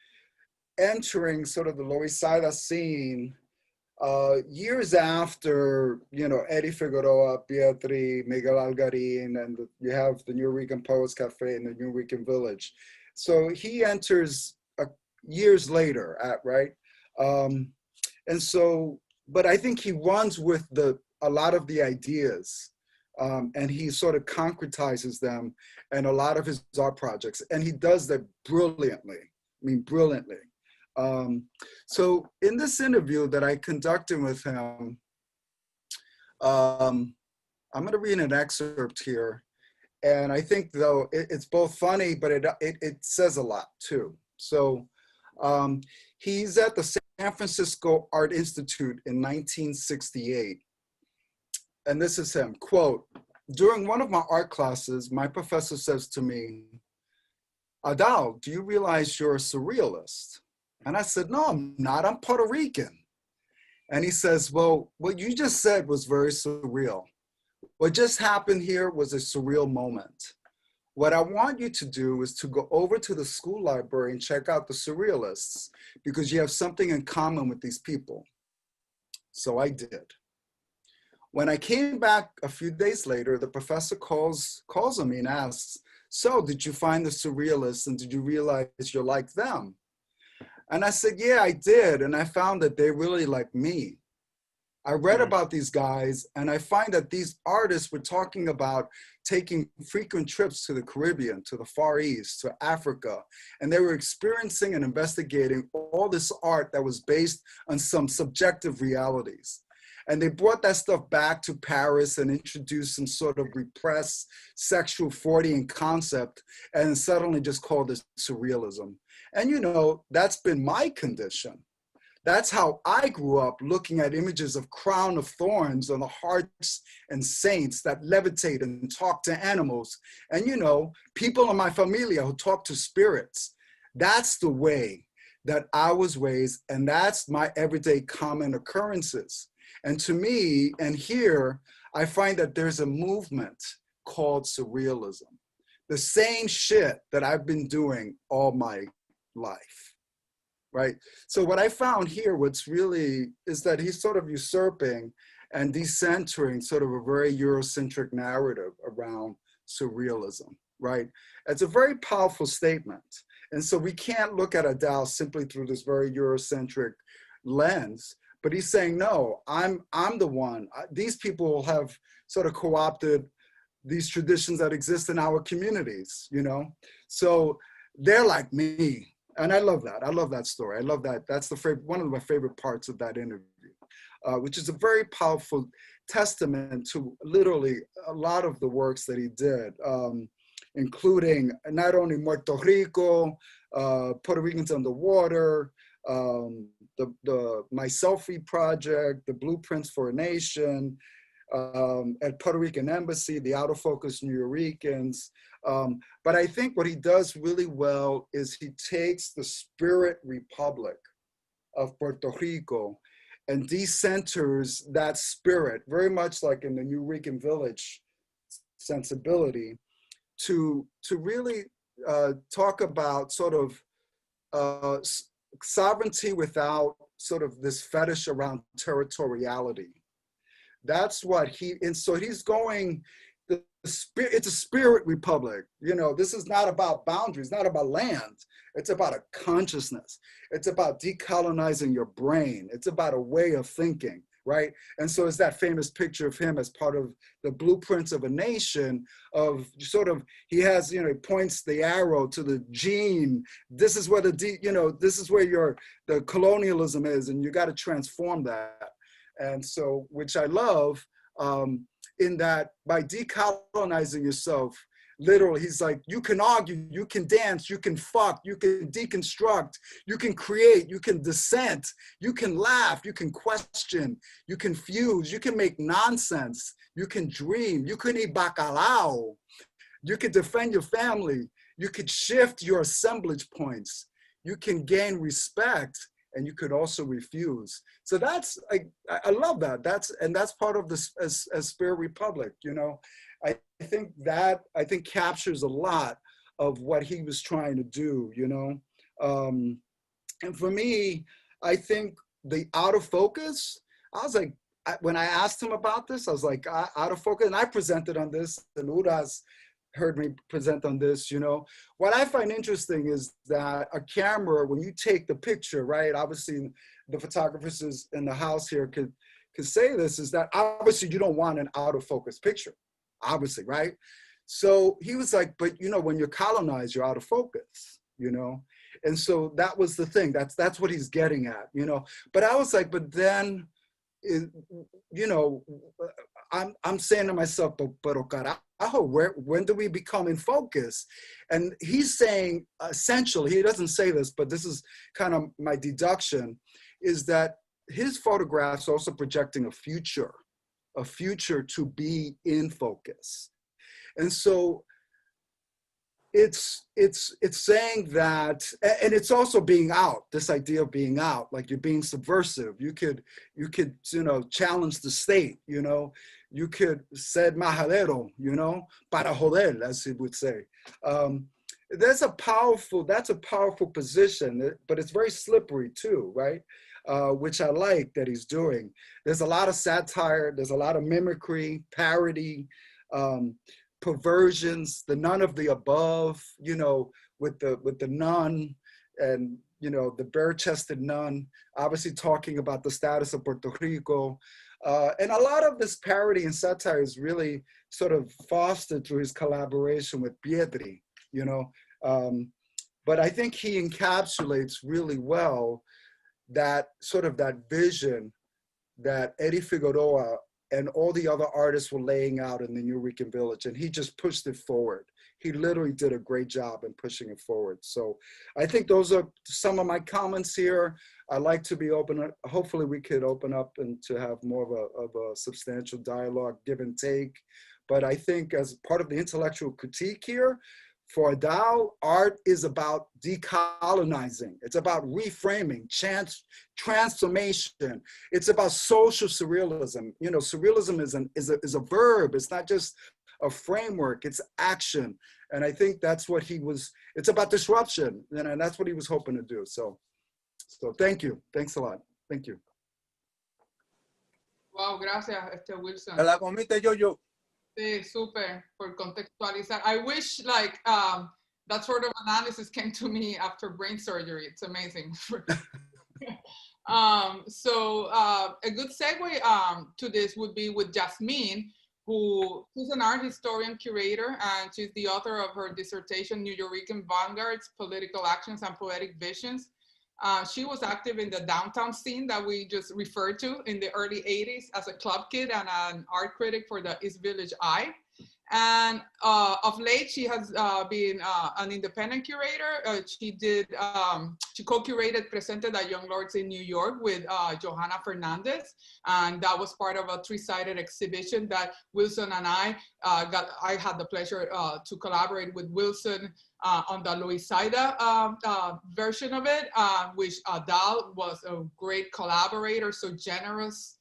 entering sort of the Loisaida scene years after, you know, Eddie Figueroa, Pietri, Miguel Algarín, and you have the Nuyorican Poets Cafe in the Nuyorican Village. So he enters years later, right? And so, but I think he runs with a lot of the ideas, and he sort of concretizes them in a lot of his art projects, and he does that brilliantly. I mean, brilliantly. So in this interview that I conducted with him, I'm going to read an excerpt here. And I think, though, it's both funny, but it says a lot, too. So he's at the San Francisco Art Institute in 1968. And this is him, quote, during one of my art classes, my professor says to me, ADÁL, do you realize you're a surrealist? And I said, no, I'm not, I'm Puerto Rican. And he says, well, what you just said was very surreal. What just happened here was a surreal moment. what I want you to do is to go over to the school library and check out the Surrealists, because you have something in common with these people. So I did. When I came back a few days later, the professor calls on me and asks, so did you find the Surrealists and did you realize you're like them? And I said, yeah, I did. And I found that they're really like me. I read about these guys and I find that these artists were talking about taking frequent trips to the Caribbean, to the Far East, to Africa. And they were experiencing and investigating all this art that was based on some subjective realities. And they brought that stuff back to Paris and introduced some sort of repressed sexual Freudian concept and suddenly just called it surrealism. And you know, that's been my condition. That's how I grew up, looking at images of crown of thorns on the hearts and saints that levitate and talk to animals. And you know, people in my familia who talk to spirits. That's the way that I was raised, and that's my everyday common occurrences. And to me, and here, I find that there's a movement called surrealism. The same shit that I've been doing all my life, right? So what I found here, what's really, is that he's sort of usurping and decentering sort of a very Eurocentric narrative around surrealism, right? It's a very powerful statement. And so we can't look at ADÁL simply through this very Eurocentric lens. But he's saying, no, I'm the one. These people have sort of co-opted these traditions that exist in our communities, you know? So they're like me. And I love that. I love that story. I love that. That's one of my favorite parts of that interview, which is a very powerful testament to literally a lot of the works that he did, including not only Puerto Rico, Puerto Ricans Underwater, My Selfie Project, the Blueprints for a Nation, at Puerto Rican Embassy, the Out of Focus Nuyoricans. But I think what he does really well is he takes the spirit republic of Puerto Rico and decenters that spirit, very much like in the Nuyorican village sensibility, to really talk about sort of sovereignty without sort of this fetish around territoriality. That's what and so he's going, it's a spirit republic. You know, this is not about boundaries, not about land. It's about a consciousness. It's about decolonizing your brain. It's about a way of thinking, right? And so it's that famous picture of him as part of the Blueprints of a Nation of sort of, he has, you know, he points the arrow to the gene. This is where this is where the colonialism is, and you got to transform that. And so, which I love, in that by decolonizing yourself, literally, he's like, you can argue, you can dance, you can fuck, you can deconstruct, you can create, you can dissent, you can laugh, you can question, you can fuse, you can make nonsense, you can dream, you can eat bacalao, you can defend your family, you could shift your assemblage points, you can gain respect, and you could also refuse. So that's, I love that. That's part of this as Spirit Republic, you know. I think captures a lot of what he was trying to do, you know. And for me, I think the out of focus, I was like, when I asked him about this, I was like, out of focus, and I presented on this, and Uras heard me present on this, you know. What I find interesting is that a camera, when you take the picture, right, obviously the photographers in the house here could say this, is that obviously you don't want an out of focus picture, obviously, right? So he was like, but you know, when you're colonized, you're out of focus, you know? And so that was the thing, that's what he's getting at, you know? But I was like, but then, you know, I'm saying to myself, pero carajo, when do we become in focus? And he's saying, essentially, he doesn't say this, but this is kind of my deduction, is that his photographs also projecting a future to be in focus. And so it's saying that, and it's also being out, this idea of being out, like you're being subversive. You could, challenge the state, you could ser majadero, para joder, as he would say. That's a powerful position, but it's very slippery too, right? Which I like that he's doing. There's a lot of satire, there's a lot of mimicry, parody, perversions, the none of the above, with the nun and, the bare-chested nun, obviously talking about the status of Puerto Rico. And a lot of this parody and satire is really sort of fostered through his collaboration with Pietri, but I think he encapsulates really well that sort of that vision that Eddie Figueroa and all the other artists were laying out in the Nuyorican village, and he just pushed it forward. He literally did a great job in pushing it forward. So I think those are some of my comments here. I like to be open. Hopefully we could open up and to have more of a substantial dialogue, give and take. But I think as part of the intellectual critique here, for ADÁL, art is about decolonizing. It's about reframing, transformation. It's about social surrealism. Surrealism is a verb. It's not just a framework, it's action. And I think that's what it's about disruption. And that's what he was hoping to do. So thank you. Thanks a lot. Thank you. Wow, gracias, Wilson. La comiste yo. Sí, súper, por contextualizar. I wish that sort of analysis came to me after brain surgery. It's amazing. So a good segue to this would be with Yasmín, who's an art historian curator, and she's the author of her dissertation, Nuyorican Vanguards, Political Actions and Poetic Visions. She was active in the downtown scene that we just referred to in the early 80s as a club kid and an art critic for the East Village Eye. And of late, she has been an independent curator. She co-curated Presented at Young Lords in New York with Johanna Fernandez. And that was part of a 3-sided exhibition that Wilson and I had the pleasure to collaborate with Wilson on the Loisaida version of it, which ADÁL was a great collaborator, so generous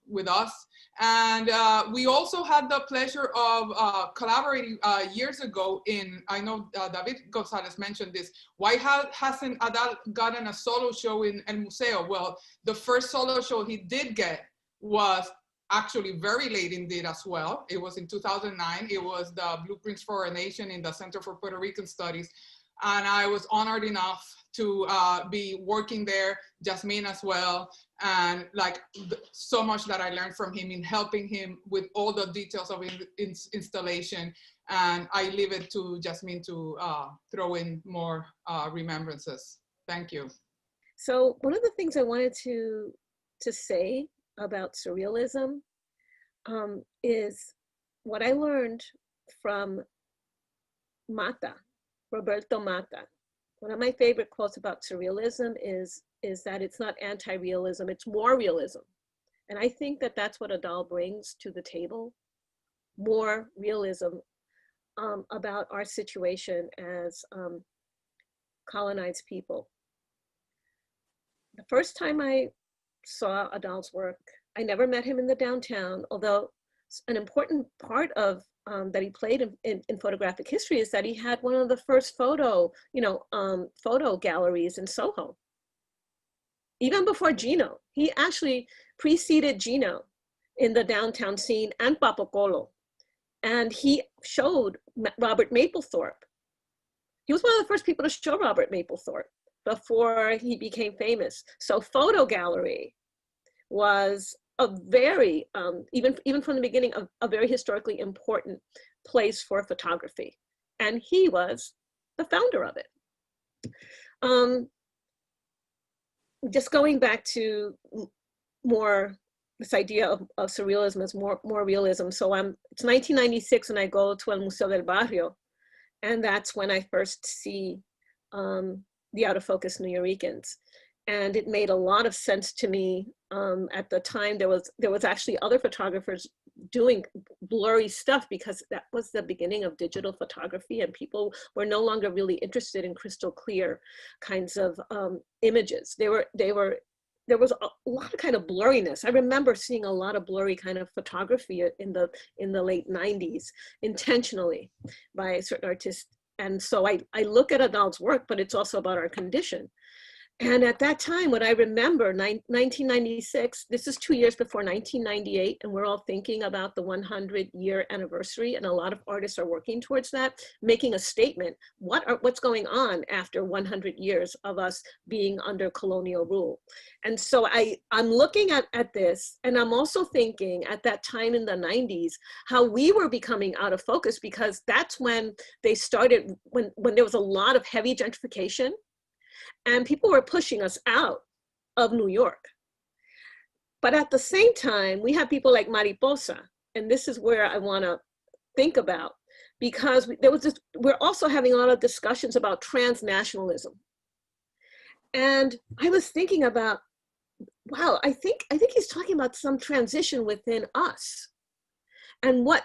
with us. And we also had the pleasure of collaborating years ago I know David González mentioned this, why hasn't ADÁL gotten a solo show in El Museo? Well, the first solo show he did get was actually very late indeed as well. It was in 2009. It was the Blueprints for a Nation in the Center for Puerto Rican Studies. And I was honored enough to be working there, Yasmín as well, and so much that I learned from him in helping him with all the details of installation. And I leave it to Yasmín to throw in more remembrances. Thank you. So one of the things I wanted to say about surrealism is what I learned from Roberto Mata. One of my favorite quotes about surrealism is that it's not anti-realism, it's more realism. And I think that that's what ADÁL brings to the table, more realism about our situation as colonized people. The first time I saw ADÁL's work, I never met him in the downtown, although an important part of that he played in photographic history is that he had one of the first photo galleries in Soho. Even before Gino, he actually preceded Gino in the downtown scene and Papocolo. And he showed Robert Mapplethorpe. He was one of the first people to show Robert Mapplethorpe before he became famous. So photo gallery was a very, even from the beginning, a very historically important place for photography. And he was the founder of it. Just going back to more this idea of surrealism as more realism. So it's 1996 and I go to El Museo del Barrio. And that's when I first see the out of focus Nuyoricans. And it made a lot of sense to me. At the time, there was actually other photographers doing blurry stuff because that was the beginning of digital photography, and people were no longer really interested in crystal clear kinds of images. There was a lot of kind of blurriness. I remember seeing a lot of blurry kind of photography in the late 90s, intentionally by certain artists. And so I look at ADÁL's work, but it's also about our condition. And at that time, what I remember, 1996, this is 2 years before 1998, and we're all thinking about the 100-year anniversary, and a lot of artists are working towards that, making a statement, what's going on after 100 years of us being under colonial rule? And so I'm looking at this, and I'm also thinking at that time in the 90s, how we were becoming out of focus, because that's when they started, when there was a lot of heavy gentrification, and people were pushing us out of New York. But at the same time, we have people like Mariposa, and this is where I want to think about, because we're also having a lot of discussions about transnationalism. And I was thinking about, wow, I think he's talking about some transition within us, and what,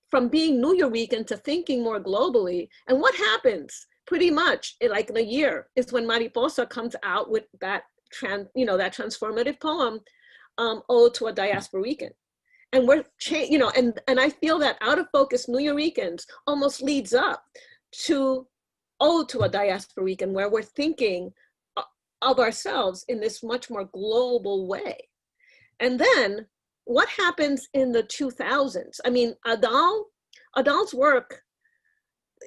from being Nuyorican to thinking more globally, and what happens pretty much like in a year is when Mariposa comes out with that that transformative poem, Ode to a Diasporican. And we're, and I feel that out of focus Nuyorican almost leads up to Ode to a Diasporican, where we're thinking of ourselves in this much more global way. And then what happens in the 2000s? I mean, ADÁL's work,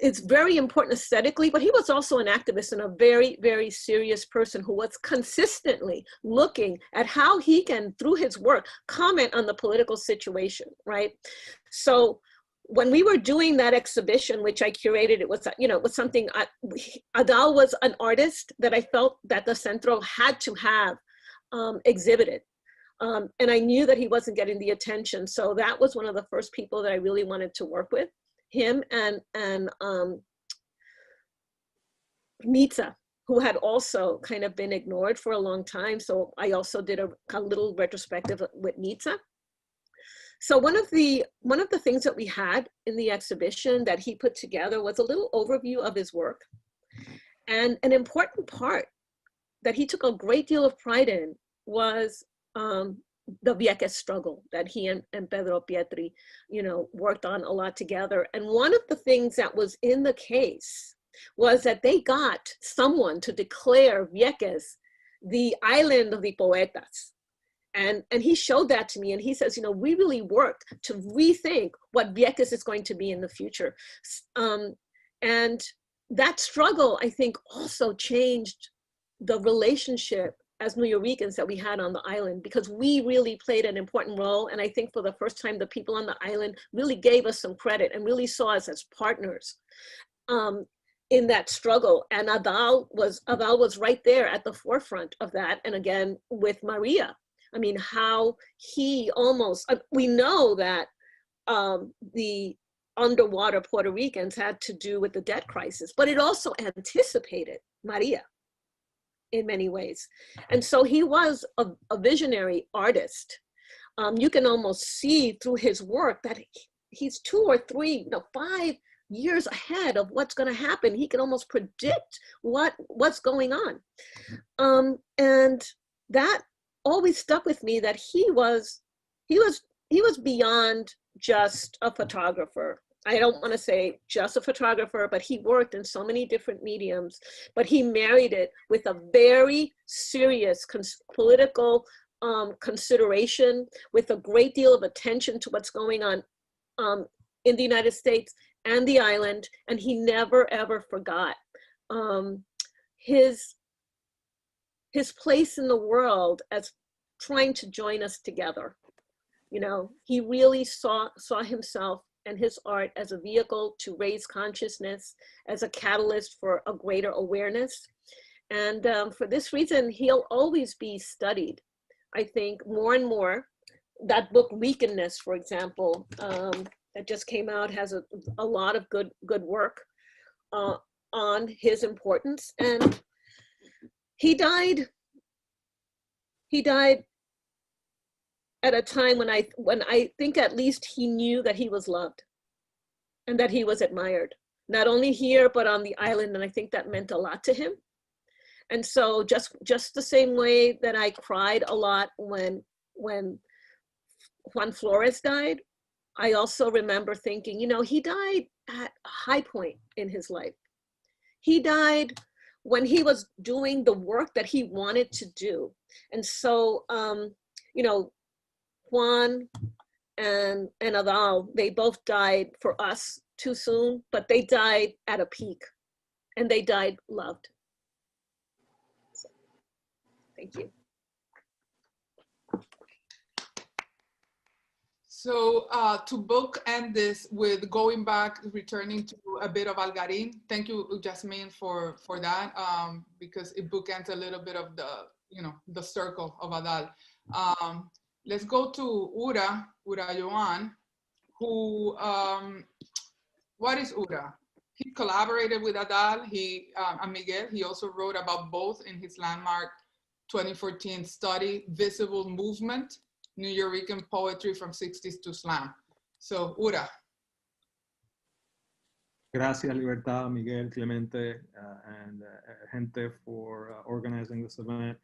it's very important aesthetically, but he was also an activist and a very, very serious person who was consistently looking at how he can, through his work, comment on the political situation, right? So when we were doing that exhibition, which I curated, it was, it was something, ADÁL was an artist that I felt that the Centro had to have exhibited. And I knew that he wasn't getting the attention. So that was one of the first people that I really wanted to work with. Him and Nitsa, who had also kind of been ignored for a long time. So I also did a little retrospective with Nitsa. So one of the things that we had in the exhibition that he put together was a little overview of his work. And an important part that he took a great deal of pride in was the Vieques struggle that he and Pedro Pietri, worked on a lot together. And one of the things that was in the case was that they got someone to declare Vieques the island of the poetas. And he showed that to me, and he says, we really worked to rethink what Vieques is going to be in the future. And that struggle, I think, also changed the relationship as Nuyorican that we had on the island, because we really played an important role. And I think for the first time, the people on the island really gave us some credit and really saw us as partners in that struggle. And ADÁL was right there at the forefront of that. And again, with Maria, I mean, how he almost, we know that the underwater Puerto Ricans had to do with the debt crisis, but it also anticipated Maria in many ways. And so he was a visionary artist. You can almost see through his work that he's 2 or 3, 5 years ahead of what's going to happen. He can almost predict what's going on. And that always stuck with me, that he was beyond just a photographer. I don't want to say just a photographer, but he worked in so many different mediums, but he married it with a very serious political consideration, with a great deal of attention to what's going on in the United States and the island. And he never, ever forgot his place in the world as trying to join us together. He really saw himself and his art as a vehicle to raise consciousness, as a catalyst for a greater awareness. And for this reason, he'll always be studied, I think, more and more. That book, Weakenness, for example, that just came out, has a lot of good work on his importance. And he died at a time when I think at least he knew that he was loved and that he was admired, not only here, but on the island. And I think that meant a lot to him. And so just the same way that I cried a lot when Juan Flores died, I also remember thinking, you know, he died at a high point in his life. He died when he was doing the work that he wanted to do. And so, you know, Juan and ADÁL, they both died for us too soon, but they died at a peak and they died loved. So, thank you. So to bookend this with going back, returning to a bit of Algarín. Thank you, Yasmín, for that, because it bookends a little bit of the, you know, the circle of ADÁL. Let's go to Urayoán, who, what is Ura? He collaborated with ADÁL, and Miguel. He also wrote about both in his landmark 2014 study, Visible Movement, Nuyorican Poetry from 60s to Slam. So, Ura. Gracias, Libertad, Miguel, Clemente, and gente for organizing this event.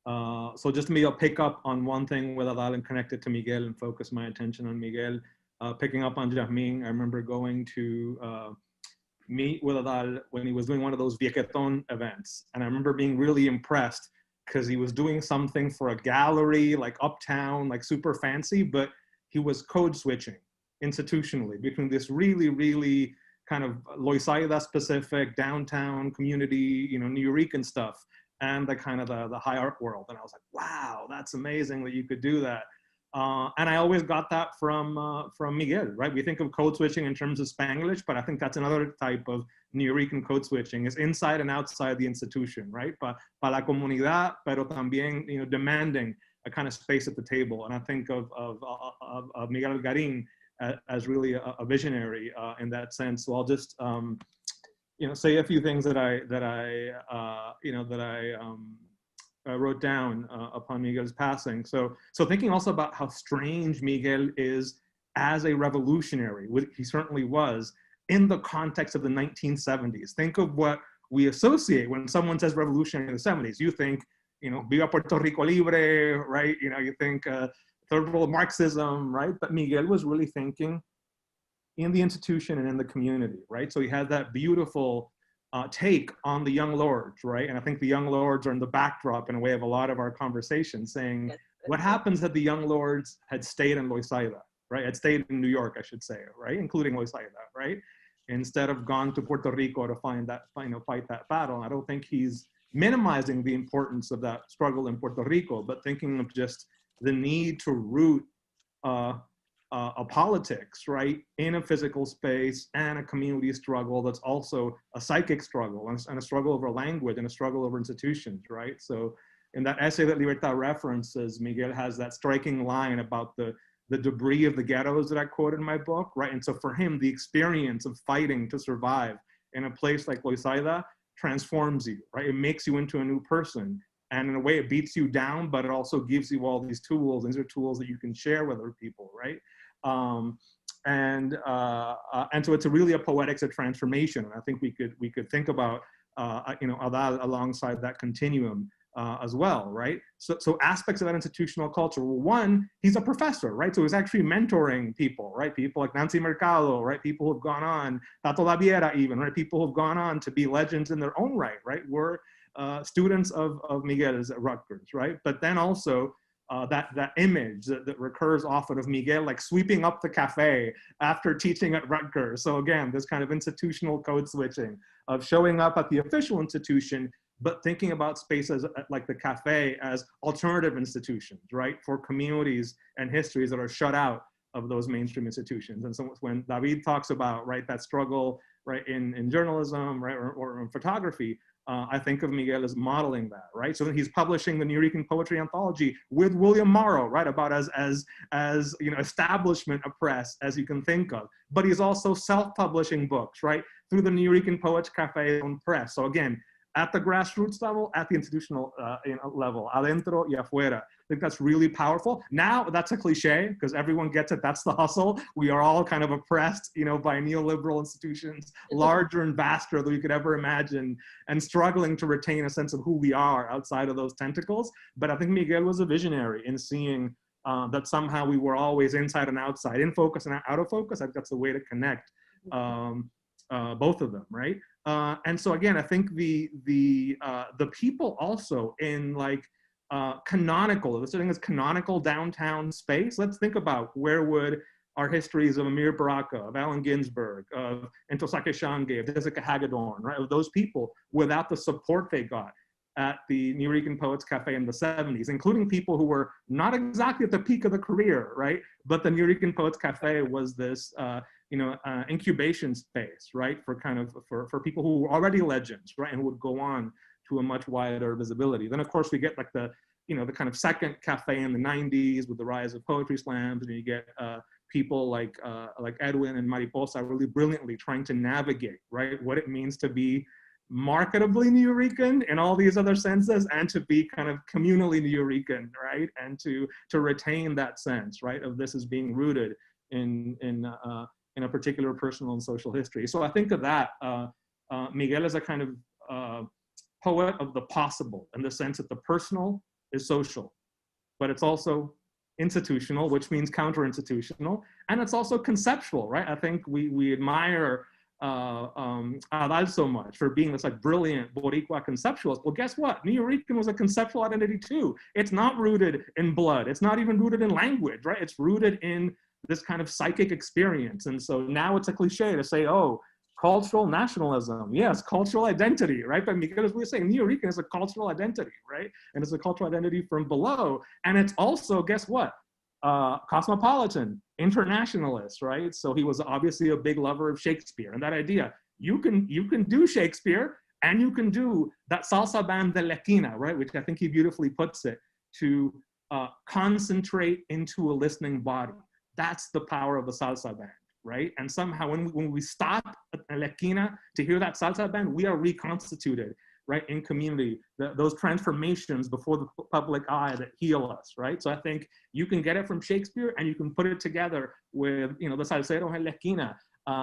So just maybe I'll pick up on one thing with ADÁL and connect it to Miguel and focus my attention on Miguel. Picking up on Yasmín, I remember going to meet with ADÁL when he was doing one of those Viequetón events. And I remember being really impressed because he was doing something for a gallery, like uptown, like super fancy, but he was code switching institutionally between this really, really kind of Loisaida specific downtown community, you know, Nuyorican stuff, and the kind of the high art world. And I was like, wow, that's amazing that you could do that. And I always got that from Miguel, right? We think of code switching in terms of Spanglish, but I think that's another type of Nuyorican code switching, is inside and outside the institution, right? Para la comunidad, pero también, you know, demanding a kind of space at the table. And I think of Miguel Algarín as really a visionary in that sense. So I'll just, you know, say a few things that I wrote down upon Miguel's passing. So thinking also about how strange Miguel is as a revolutionary, he certainly was, in the context of the 1970s. Think of what we associate when someone says revolutionary in the 70s. You think, you know, Viva Puerto Rico Libre, right? You know, you think third world Marxism, right? But Miguel was really thinking in the institution and in the community, right? So he had that beautiful take on the Young Lords, right? And I think the Young Lords are in the backdrop in a way of a lot of our conversation, saying what happens that the Young Lords had stayed in Loisaida, right? Had stayed in New York, I should say, right? Including Loisaida, right? Instead of gone to Puerto Rico to find that, you know, fight that battle. I don't think he's minimizing the importance of that struggle in Puerto Rico, but thinking of just the need to root a politics, right, in a physical space and a community struggle that's also a psychic struggle and a struggle over language and a struggle over institutions, right? So in that essay that Libertad references, Miguel has that striking line about the debris of the ghettos that I quoted in my book, right? And so for him, the experience of fighting to survive in a place like Loisaida transforms you, right? It makes you into a new person. And in a way, it beats you down, but it also gives you all these tools. These are tools that you can share with other people, right? And so it's really a poetics of transformation. And I think we could think about you know, ADÁL alongside that continuum as well, right? So aspects of that institutional culture. Well, one, he's a professor, right? So he's actually mentoring people, right? People like Nancy Mercado, right? People who've gone on, Tato Laviera even, right? People who've gone on to be legends in their own right, right? We're students of Miguel's at Rutgers, right? But then also that image that recurs often of Miguel like sweeping up the cafe after teaching at Rutgers. So again, this kind of institutional code switching of showing up at the official institution, but thinking about spaces like the cafe as alternative institutions, right? For communities and histories that are shut out of those mainstream institutions. And so when David talks about, right, that struggle, right, in journalism, right, or in photography, I think of Miguel as modeling that, right? So he's publishing the Nuyorican Poetry Anthology with William Morrow, right? About as you know, establishment of press as you can think of. But he's also self-publishing books, right? Through the Nuyorican Poets Cafe own press. So again, at the grassroots level, at the institutional you know, level, adentro y afuera. think that's really powerful. Now that's a cliche because everyone gets it. That's the hustle. We are all kind of oppressed, you know, by neoliberal institutions, larger and vaster than we could ever imagine, and struggling to retain a sense of who we are outside of those tentacles. But I think Miguel was a visionary in seeing that somehow we were always inside and outside, in focus and out of focus. I think that's the way to connect both of them, right? And so again, I think the people also in like canonical, this thing is canonical downtown space. Let's think about where would our histories of Amir Baraka, of Allen Ginsberg, of Ntozake Shange, of Jessica Hagedorn, right? Of those people without the support they got at the Nuyorican Poets Cafe in the 70s, including people who were not exactly at the peak of the career, right? But the Nuyorican Poets Cafe was this, incubation space, right? For kind of, for people who were already legends, right? And would go on to a much wider visibility. Then of course we get like the, you know, the kind of second cafe in the 90s with the rise of poetry slams, and you get people like Edwin and Mariposa really brilliantly trying to navigate, right? What it means to be marketably Nuyorican in all these other senses, and to be kind of communally Nuyorican, right? And to retain that sense, right? Of this as being rooted in a particular personal and social history. So I think of that, Miguel is a kind of poet of the possible, in the sense that the personal is social, but it's also institutional, which means counter-institutional, and it's also conceptual, right? I think we admire ADÁL so much for being this like brilliant Boricua conceptualist. Well, guess what? Nuyorican was a conceptual identity too. It's not rooted in blood. It's not even rooted in language, right? It's rooted in this kind of psychic experience. And so now it's a cliche to say, oh, cultural nationalism. Yes, cultural identity, right? But because we're saying Nuyorican is a cultural identity, right? And it's a cultural identity from below. And it's also, guess what? Cosmopolitan, internationalist, right? So he was obviously a big lover of Shakespeare. And that idea, you can do Shakespeare and you can do that salsa band de la esquina, right? Which I think he beautifully puts it, to concentrate into a listening body. That's the power of the salsa band, right? And somehow when we stop at La Esquina to hear that salsa band, we are reconstituted, right, in community. Those transformations before the public eye that heal us, right? So I think you can get it from Shakespeare and you can put it together with, you know, the salsero en La Esquina,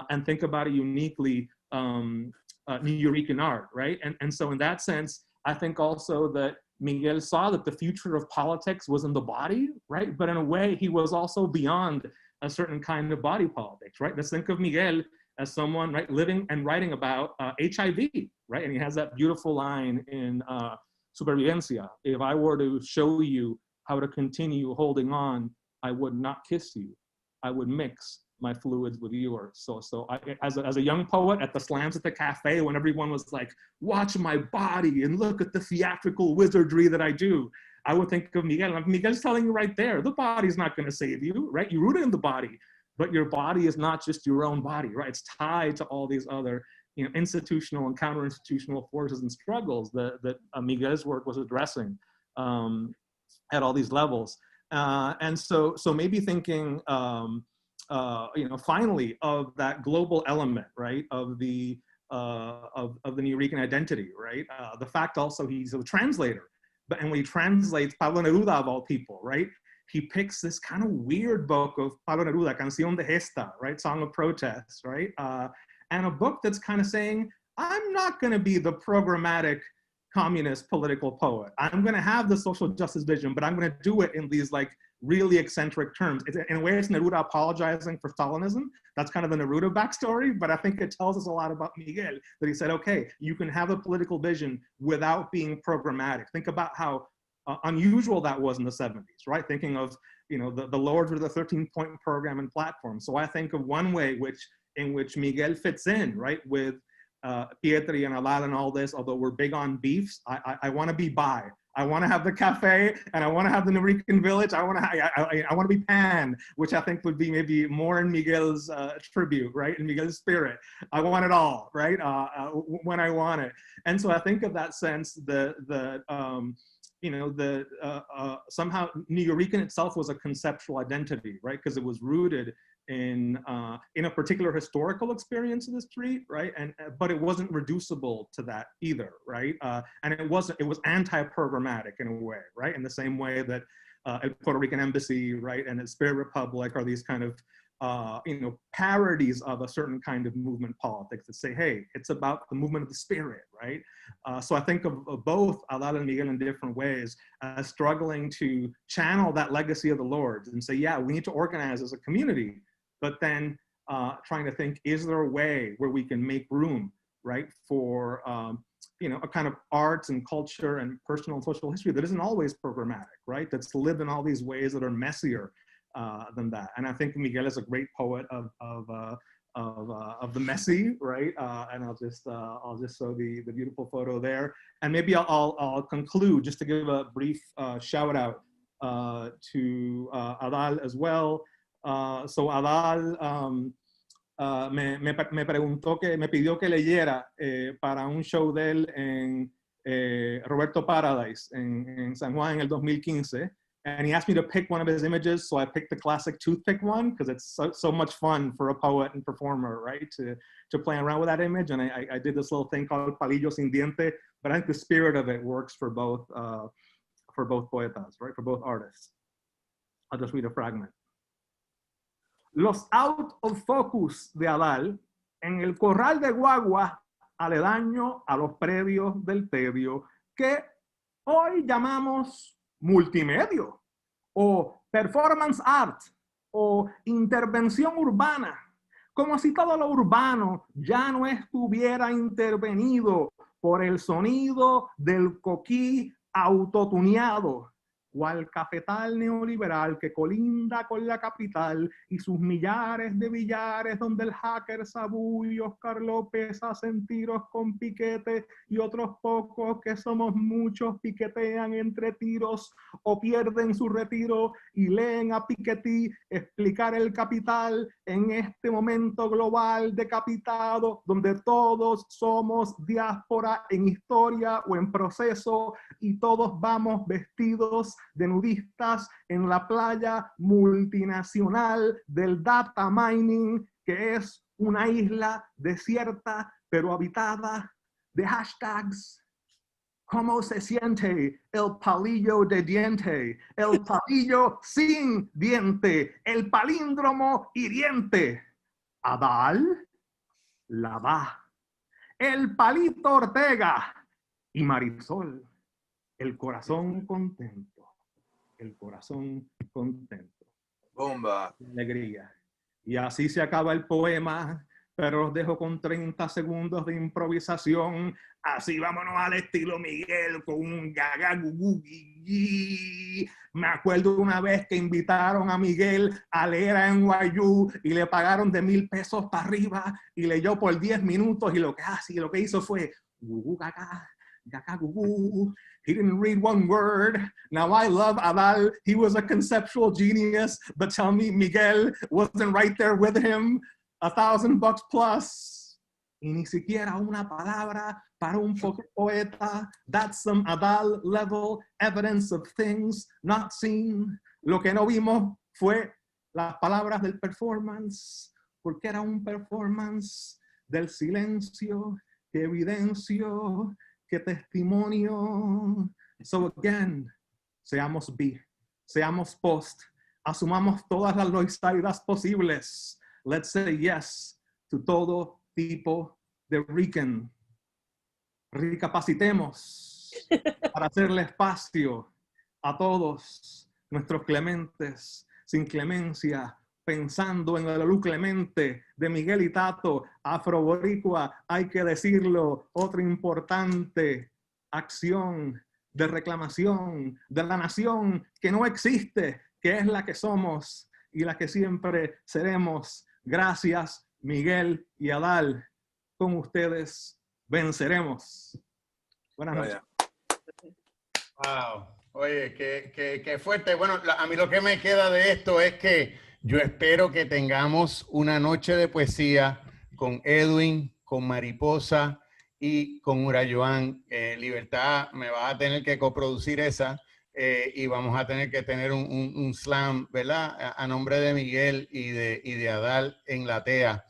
and think about it uniquely Nuyorican art, right? And so in that sense, I think also that Miguel saw that the future of politics was in the body, right? But in a way, he was also beyond a certain kind of body politics, right? Let's think of Miguel as someone, right, living and writing about HIV, right? And he has that beautiful line in Supervivencia: if I were to show you how to continue holding on, I would not kiss you. I would mix my fluids with yours. So I, as a young poet at the slams at the cafe, when everyone was like, watch my body and look at the theatrical wizardry that I do, I would think of Miguel. And Miguel's telling you right there, the body's not going to save you, right? You're rooted in the body, but your body is not just your own body, right? It's tied to all these other, you know, institutional and counter-institutional forces and struggles that Miguel's work was addressing at all these levels. And so maybe thinking, you know, finally, of that global element, right, of the Nuyorican identity, right? The fact also he's a translator, and when he translates Pablo Neruda, of all people, right, he picks this kind of weird book of Pablo Neruda, Canción de Gesta, right, Song of Protest, right, and a book that's kind of saying, I'm not going to be the programmatic communist political poet. I'm going to have the social justice vision, but I'm going to do it in these like really eccentric terms. In a way, it's Neruda apologizing for Stalinism. That's kind of the Neruda backstory, but I think it tells us a lot about Miguel, that he said, okay, you can have a political vision without being programmatic. Think about how unusual that was in the 70s, right? Thinking of, you know, the Lords with the 13-point program and platform. So I think of one way in which Miguel fits in, right, with Pietri and ADÁL and all this, although we're big on beefs, I want to be bi. I want to have the cafe and I want to have the Nuyorican village. I want to be pan, which I think would be maybe more in Miguel's tribute, right? In Miguel's spirit. I want it all, right? When I want it. And so I think of that sense somehow Nuyorican itself was a conceptual identity, right? Because it was rooted in a particular historical experience of the street, right? But it wasn't reducible to that either, right? And it was anti-programmatic in a way, right? In the same way that El Puerto Rican Embassy, right, and the Spirit Republic are these kind of parodies of a certain kind of movement politics that say, hey, it's about the movement of the spirit, right? So I think of both ADÁL and Miguel in different ways as struggling to channel that legacy of the Lords and say, yeah, we need to organize as a community, but then trying to think, is there a way where we can make room, right, for a kind of arts and culture and personal and social history that isn't always programmatic, right? That's lived in all these ways that are messier than that. And I think Miguel is a great poet of the messy, right? And I'll just show the beautiful photo there. And maybe I'll conclude just to give a brief shout out to ADÁL as well. So ADÁL me pidió que leyera para un show de él en Roberto Paradise en San Juan en el 2015. And he asked me to pick one of his images, so I picked the classic toothpick one because it's so much fun for a poet and performer, right, to play around with that image. And I did this little thing called palillo sin diente, but I think the spirit of it works for both poetas, right, for both artists. I'll just read a fragment. Los out of focus de ADÁL en el corral de guagua aledaño a los predios del tedio que hoy llamamos multimedio o performance art o intervención urbana, como si todo lo urbano ya no estuviera intervenido por el sonido del coquí autotuneado, cual cafetal neoliberal que colinda con la capital y sus millares de billares donde el hacker Sabú y Oscar López hacen tiros con piquete y otros pocos que somos muchos piquetean entre tiros o pierden su retiro y leen a Piketty explicar el capital en este momento global decapitado donde todos somos diáspora en historia o en proceso y todos vamos vestidos de nudistas en la playa multinacional del data mining, que es una isla desierta pero habitada de hashtags. ¿Cómo se siente el palillo de diente? El palillo sin diente, el palíndromo hiriente. ADÁL la da. El palito Ortega y Marisol. El corazón contento, el corazón contento. Bomba. Alegría. Y así se acaba el poema, pero los dejo con 30 segundos de improvisación. Así vámonos al estilo Miguel con un gaga gugu guigui. Me acuerdo una vez que invitaron a Miguel a leer a NYU y le pagaron de $1,000 para arriba y leyó por 10 minutos y lo que hizo fue gugu gaga. He didn't read one word. Now I love ADÁL. He was a conceptual genius, but tell me Miguel wasn't right there with him. $1,000 plus. Y ni siquiera una palabra para un poeta. That's some ADÁL level evidence of things not seen. Lo que no vimos fue las palabras del performance, porque era un performance del silencio que evidenció. ¡Qué testimonio! So again, seamos B, seamos post, asumamos todas las loisaídas posibles. Let's say yes to todo tipo de Rican. Recapacitemos para hacerle espacio a todos nuestros clementes, sin clemencia, pensando en la luz clemente de Miguel y Tato, afroboricua, hay que decirlo, otra importante acción de reclamación de la nación que no existe, que es la que somos y la que siempre seremos. Gracias, Miguel y ADÁL. Con ustedes venceremos. Buenas noches. Wow. Oye, qué fuerte. Bueno, a mí lo que me queda de esto es que yo espero que tengamos una noche de poesía con Edwin, con Mariposa y con Urayoán. Libertad, me vas a tener que coproducir esa y vamos a tener que tener un slam, ¿verdad? A nombre de Miguel y de ADÁL en LATEA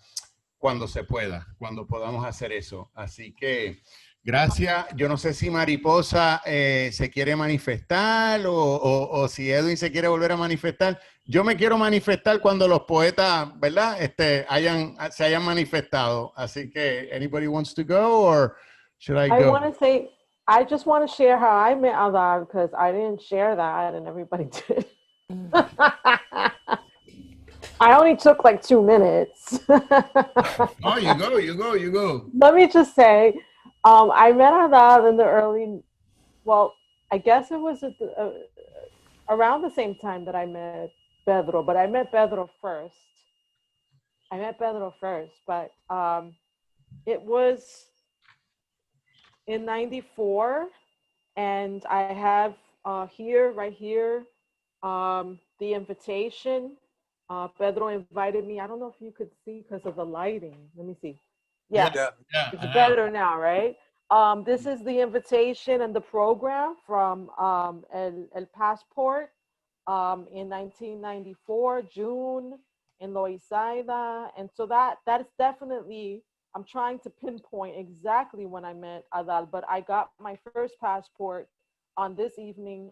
cuando se pueda, cuando podamos hacer eso. Así que Gracias. Yo no sé si Mariposa se quiere manifestar o si Edwin se quiere volver a manifestar. Yo me quiero manifestar cuando los poetas, ¿verdad? Se hayan manifestado. Así que, anybody wants to go or should I I go? want to say, I just want to share how I met Adal because I didn't share that and everybody did. I only took like 2 minutes. Oh, you go, you go, you go. Let me just say, I met Adal in the early, well, I guess it was around the same time that I met Pedro, but I met Pedro first. But it was in 94, and I have right here, the invitation. Pedro invited me. I don't know if you could see because of the lighting. Let me see. Yeah, it's better now, right? This is the invitation and the program from El Passport in 1994, June, in Loisaida. And so that is definitely, I'm trying to pinpoint exactly when I met Adal, but I got my first passport on this evening,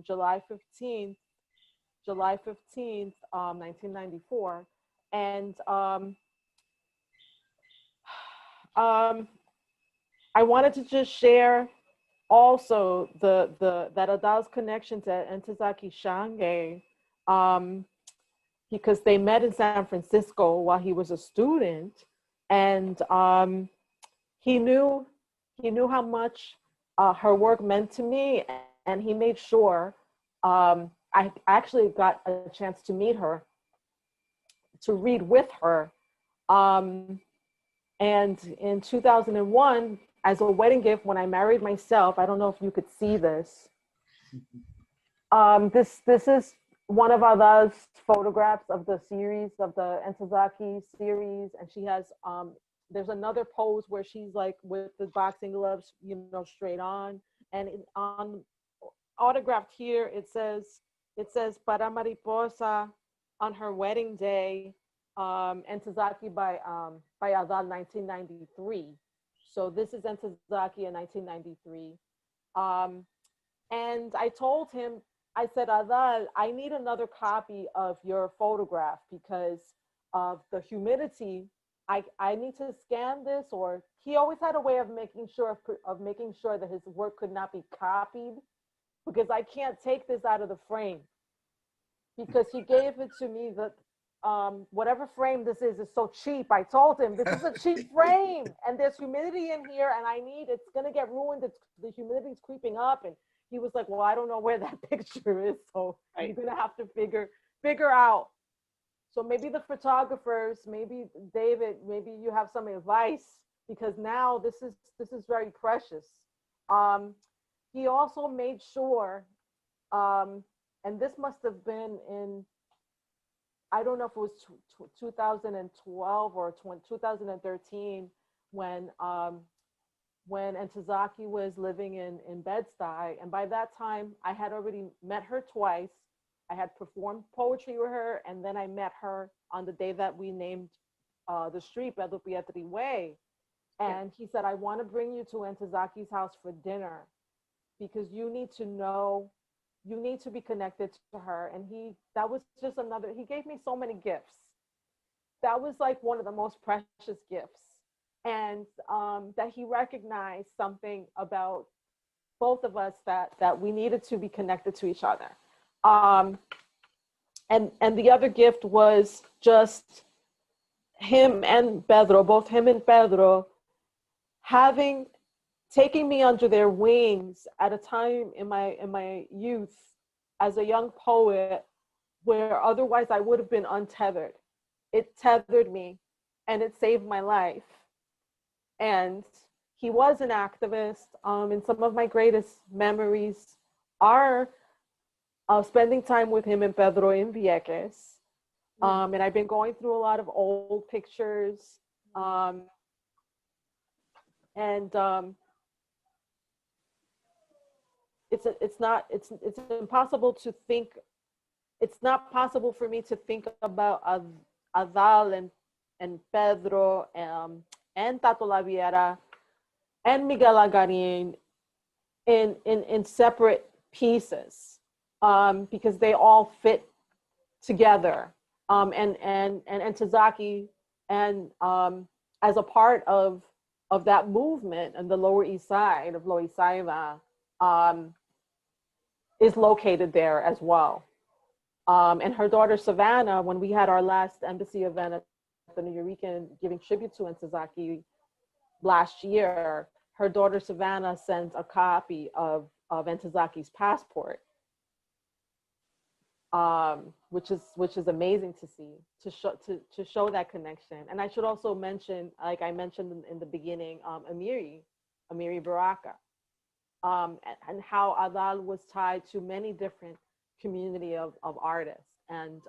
July 15th, 1994. And I wanted to just share also that Adal's connection to Ntozake Shange, because they met in San Francisco while he was a student, and he knew how much her work meant to me, and he made sure I actually got a chance to meet her, to read with her. And in 2001, as a wedding gift, when I married myself, I don't know if you could see this. This is one of Adal's photographs of the series, of the Ntozake series, and she has, there's another pose where she's like with the boxing gloves, straight on, and on autographed here, it says Para Mariposa on her wedding day, Ntozake by Adal, 1993. So this is Ntozake in 1993. And I told him, I said, Adal, I need another copy of your photograph because of the humidity. I need to scan this, or he always had a way of making sure that his work could not be copied, because I can't take this out of the frame, because he gave it to me that whatever frame this is so cheap. I told him, this is a cheap frame and there's humidity in here and it's going to get ruined. The humidity is creeping up. And he was like, well, I don't know where that picture is. So you're going to have to figure out. So maybe the photographers, maybe David, maybe you have some advice, because now this is very precious. He also made sure, and this must have been in, I don't know if it was 2012 or 2013, when Ntozake was living in Bed-Stuy. And by that time, I had already met her twice. I had performed poetry with her, and then I met her on the day that we named the street Pedro Pietri Way. And he said, I want to bring you to Ntozake's house for dinner, because you need to know, you need to be connected to her. And that was just another, he gave me so many gifts. That was like one of the most precious gifts. And that he recognized something about both of us, that we needed to be connected to each other. And the other gift was just him and Pedro, both him and Pedro, taking me under their wings at a time in my youth as a young poet where otherwise I would have been untethered. It tethered me and it saved my life. And he was an activist. And some of my greatest memories are spending time with him and Pedro in Vieques. And I've been going through a lot of old pictures. It's impossible to think. It's not possible for me to think about Adal and Pedro and Tato Laviera and Miguel Algarín in separate pieces, because they all fit together. And Tazaki, and as a part of that movement and the Lower East Side of Loisaida, is located there as well. And her daughter Savannah, when we had our last embassy event at the Nuyorican giving tribute to Ntozake last year, her daughter Savannah sent a copy of Ntozake's passport, which is amazing to see, to show that connection. And I should also mention, like I mentioned in the beginning, Amiri Baraka, and how ADÁL was tied to many different community of artists, and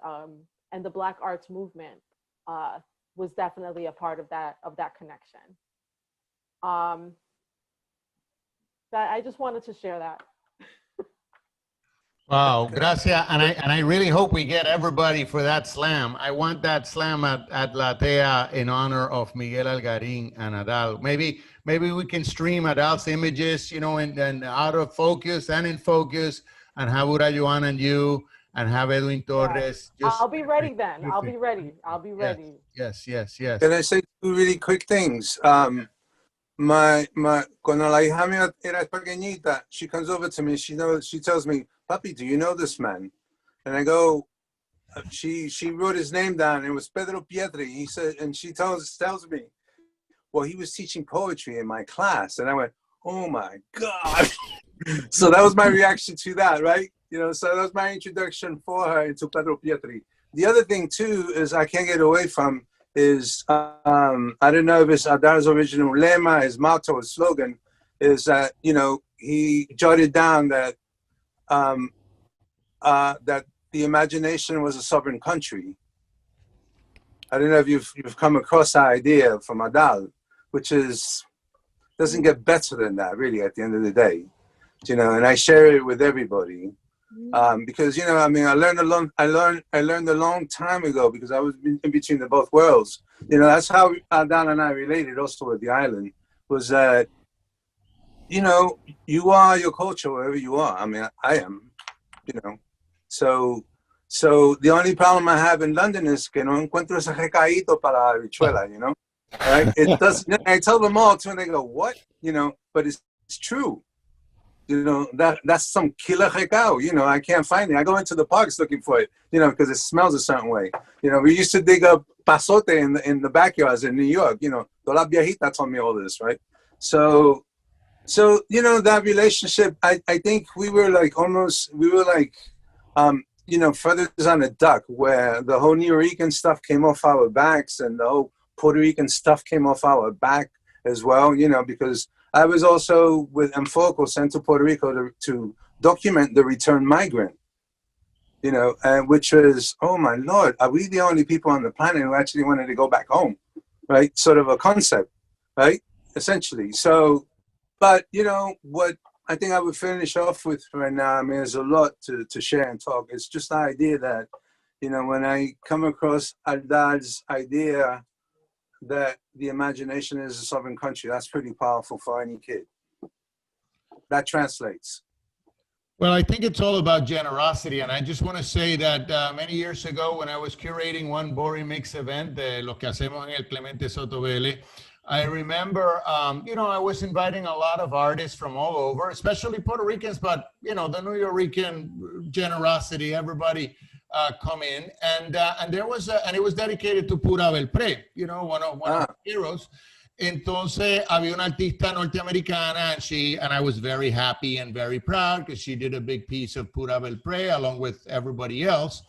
the Black arts movement was definitely a part of that connection. That I just wanted to share that. Wow, gracias. And I really hope we get everybody for that slam. I want that slam at LATEA in honor of Miguel Algarín and ADÁL. Maybe we can stream ADÁL's images, you know, and out of focus and in focus, and have Urayoán and you, and have Edwin Torres. Yeah. I'll be ready then. I'll be ready. Yes. Can I say two really quick things? Cuando la hija mía era pequeñita, she comes over to me. She tells me, "Papi, do you know this man?" And I go, she wrote his name down. It was Pedro Pietri. He said, and she tells me, well, he was teaching poetry in my class. And I went, oh my God. So that was my reaction to that, right? You know, so that was my introduction for her into Pedro Pietri. The other thing too is I can't get away from is, I don't know if it's ADÁL's original lema, his motto, his slogan, is that, you know, he jotted down that that the imagination was a sovereign country. I don't know if you've come across that idea from ADÁL, which doesn't get better than that, really, at the end of the day. You know, and I share it with everybody. Because, you know, I mean, I learned a long time ago, because I was in between the both worlds. You know, that's how ADÁL and I related also with the island, was that, you know, you are your culture wherever you are. I mean, I am, you know. So the only problem I have in London is que no encuentro ese recaíto para la habichuela, you know. Right? It doesn't. I tell them all too, and they go, "What?" You know, but it's true. You know, that's some killer recao. You know, I can't find it. I go into the parks looking for it, you know, because it smells a certain way. You know, we used to dig up pasote in the backyards in New York. You know, toda la viejita told me all this, right? So, you know, that relationship, I think we were like, you know, feathers on a duck, where the whole Nuyorican stuff came off our backs, and the whole Puerto Rican stuff came off our back as well, you know, because I was also with Enfoco sent to Puerto Rico to document the return migrant, you know, which was, oh my Lord, are we the only people on the planet who actually wanted to go back home, right? Sort of a concept, right? Essentially. So, but, you know, what I think I would finish off with right now, I mean, there's a lot to share and talk. It's just the idea that, you know, when I come across ADÁL's idea that the imagination is a sovereign country, that's pretty powerful for any kid. That translates. Well, I think it's all about generosity. And I just want to say that many years ago, when I was curating one Boring Mix event, Lo que hacemos en el Clemente Vele, I remember, you know, I was inviting a lot of artists from all over, especially Puerto Ricans, but, you know, the Nuyorican generosity, everybody come in. And there was, and it was dedicated to Pura Belpré, you know, one of our heroes. Entonces, había una artista norteamericana, and I was very happy and very proud because she did a big piece of Pura Belpré along with everybody else.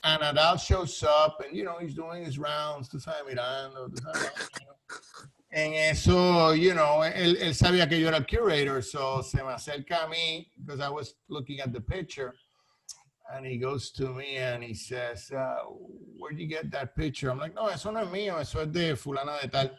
And ADÁL shows up, and, you know, he's doing his rounds, tú sabes, mirando, tú sabes, you know. En eso, you know, él sabía que yo era el curator, so se me acerca a mí, because I was looking at the picture, and he goes to me and he says, where'd you get that picture? I'm like, no, eso no es mío, eso es de fulana de tal.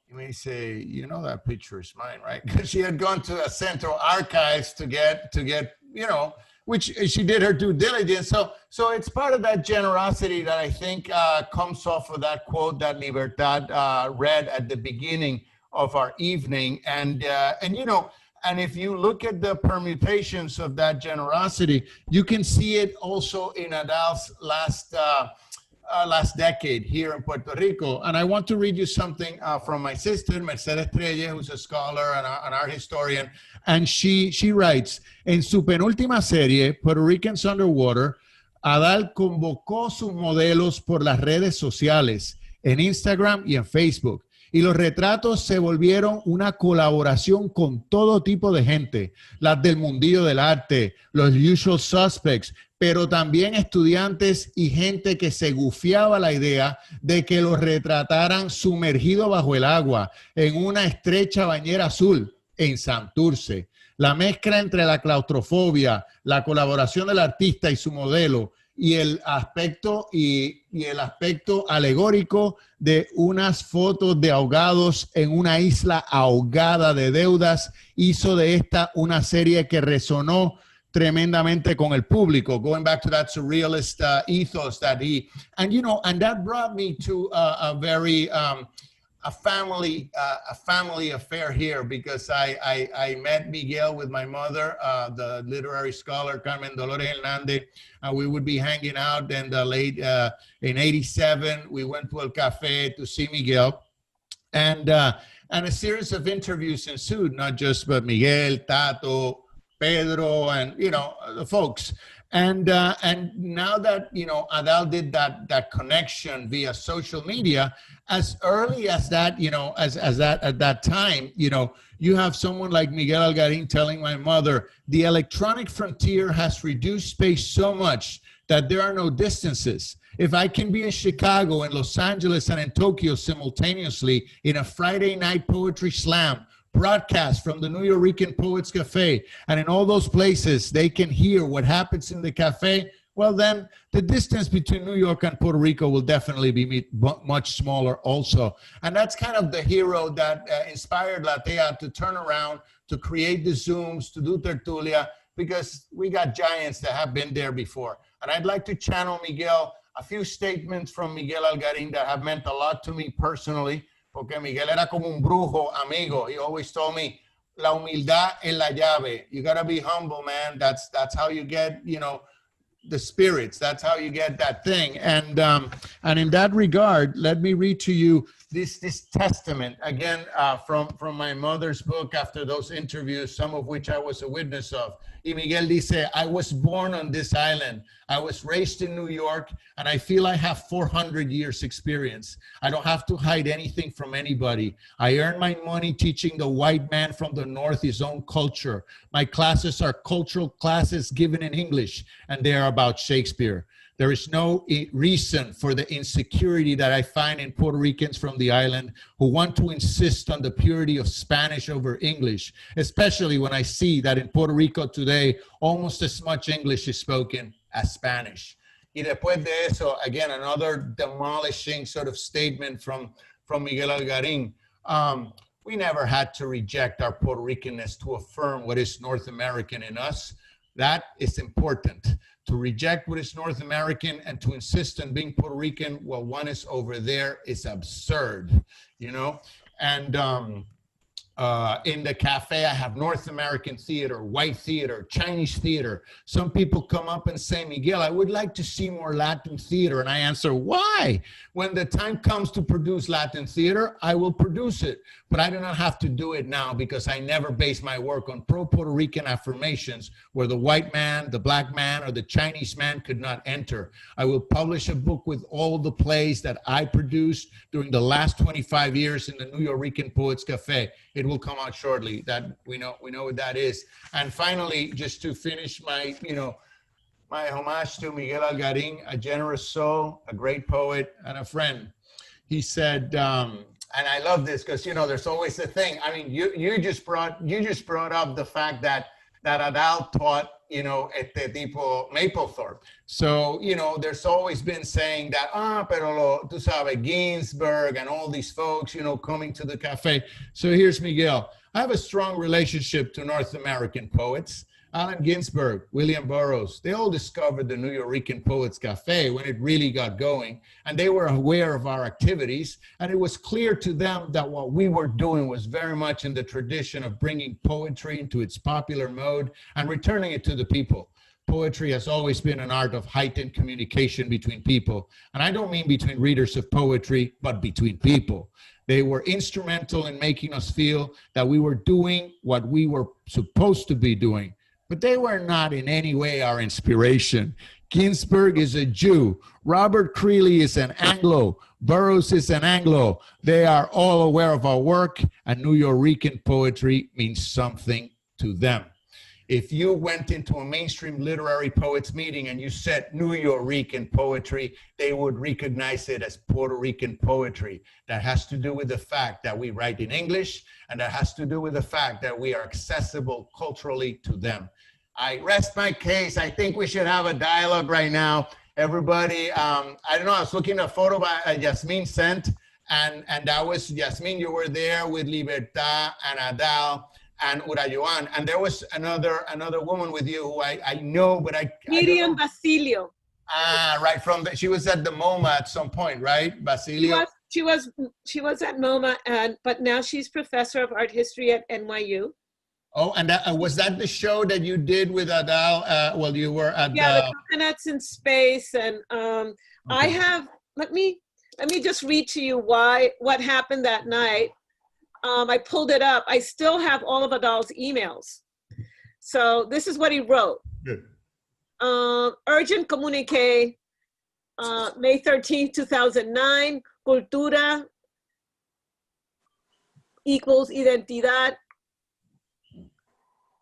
He may say, you know, that picture is mine, right? Because she had gone to a central archives to get, you know, which she did her due diligence. So it's part of that generosity that I think comes off of that quote that Libertad read at the beginning our evening. And you know, and if you look at the permutations of that generosity, you can see it also in ADÁL's last decade here in Puerto Rico. And I want to read you something from my sister, Mercedes Trelles, who's a scholar and an art historian. And she writes, en su penúltima serie, Puerto Ricans Underwater, ADÁL convocó sus modelos por las redes sociales, en Instagram y en Facebook. Y los retratos se volvieron una colaboración con todo tipo de gente, las del mundillo del arte, los usual suspects, pero también estudiantes y gente que se gufiaba la idea de que los retrataran sumergido bajo el agua en una estrecha bañera azul en Santurce. La mezcla entre la claustrofobia, la colaboración del artista y su modelo y el aspecto alegórico de unas fotos de ahogados en una isla ahogada de deudas hizo de esta una serie que resonó tremendamente con el público, going back to that surrealist ethos that he, and you know, and that brought me to a very a family affair here, because I met Miguel with my mother, the literary scholar Carmen Dolores Hernández, and we would be hanging out in the late in '87. We went to El Café to see Miguel, and a series of interviews ensued, not just but Miguel, Tato, Pedro, and you know the folks. And now that you know ADÁL did that connection via social media, as early as that, you know, as that at that time, you know, you have someone like Miguel Algarín telling my mother, the electronic frontier has reduced space so much that there are no distances. If I can be in Chicago, in Los Angeles, and in Tokyo simultaneously in a Friday night poetry slam, broadcast from the Nuyorican Poets Cafe, and in all those places they can hear what happens in the cafe, well then the distance between New York and Puerto Rico will definitely be much smaller also. And that's kind of the hero that inspired LATEA to turn around, to create the Zooms, to do Tertulia, because we got giants that have been there before. And I'd like to channel Miguel, a few statements from Miguel Algarín that have meant a lot to me personally, porque Miguel era como un brujo amigo. He always told me, la humildad es la llave. You gotta be humble, man. That's how you get, you know, the spirits. That's how you get that thing. And in that regard, let me read to you this testament again from my mother's book after those interviews, some of which I was a witness of. Y Miguel dice, I was born on this island. I was raised in New York, and I feel I have 400 years experience. I don't have to hide anything from anybody. I earn my money teaching the white man from the North his own culture. My classes are cultural classes given in English, and they are about Shakespeare. There is no reason for the insecurity that I find in Puerto Ricans from the island who want to insist on the purity of Spanish over English, especially when I see that in Puerto Rico today, almost as much English is spoken as Spanish. Y después de eso, again, another demolishing sort of statement from Miguel Algarín. We never had to reject our Puerto Ricanness to affirm what is North American in us. That is important. To reject what is North American and to insist on being Puerto Rican while one is over there is absurd, you know? And in the cafe, I have North American theater, white theater, Chinese theater. Some people come up and say, Miguel, I would like to see more Latin theater. And I answer, why? When the time comes to produce Latin theater, I will produce it. But I do not have to do it now because I never base my work on pro-Puerto Rican affirmations where the white man, the black man, or the Chinese man could not enter. I will publish a book with all the plays that I produced during the last 25 years in the Nuyorican Poets Cafe. It will come out shortly. That we know what that is. And finally, just to finish my, my homage to Miguel Algarín, a generous soul, a great poet, and a friend. He said, and I love this because there's always a thing. I mean, you just brought up the fact that ADÁL taught este tipo Mapplethorpe. So there's always been saying that pero tú sabes Ginsberg and all these folks coming to the cafe. So here's Miguel. I have a strong relationship to North American poets. Allen Ginsberg, William Burroughs, they all discovered the Nuyorican Poets Cafe when it really got going, and they were aware of our activities, and it was clear to them that what we were doing was very much in the tradition of bringing poetry into its popular mode and returning it to the people. Poetry has always been an art of heightened communication between people, and I don't mean between readers of poetry, but between people. They were instrumental in making us feel that we were doing what we were supposed to be doing. But they were not in any way our inspiration. Ginsberg is a Jew. Robert Creeley is an Anglo. Burroughs is an Anglo. They are all aware of our work, and Nuyorican poetry means something to them. If you went into a mainstream literary poets meeting and you said Nuyorican poetry, they would recognize it as Puerto Rican poetry. That has to do with the fact that we write in English, and that has to do with the fact that we are accessible culturally to them. I rest my case. I think we should have a dialogue right now. Everybody, I don't know, I was looking at a photo by Yasmín sent, and that was, Yasmín, you were there with Libertad and ADÁL and Urayoán, and there was another woman with you who I know, but Miriam Basilio. Ah, right, she was at the MoMA at some point, right? Basilio? She was at MoMA, but now she's professor of art history at NYU. Oh, and was that the show that you did with ADÁL while you were at the Coconuts in Space, and okay. I have, let me just read to you what happened that night. I pulled it up. I still have all of ADÁL's emails. So this is what he wrote. Good. Urgent communique, May 13th, 2009, cultura equals identidad.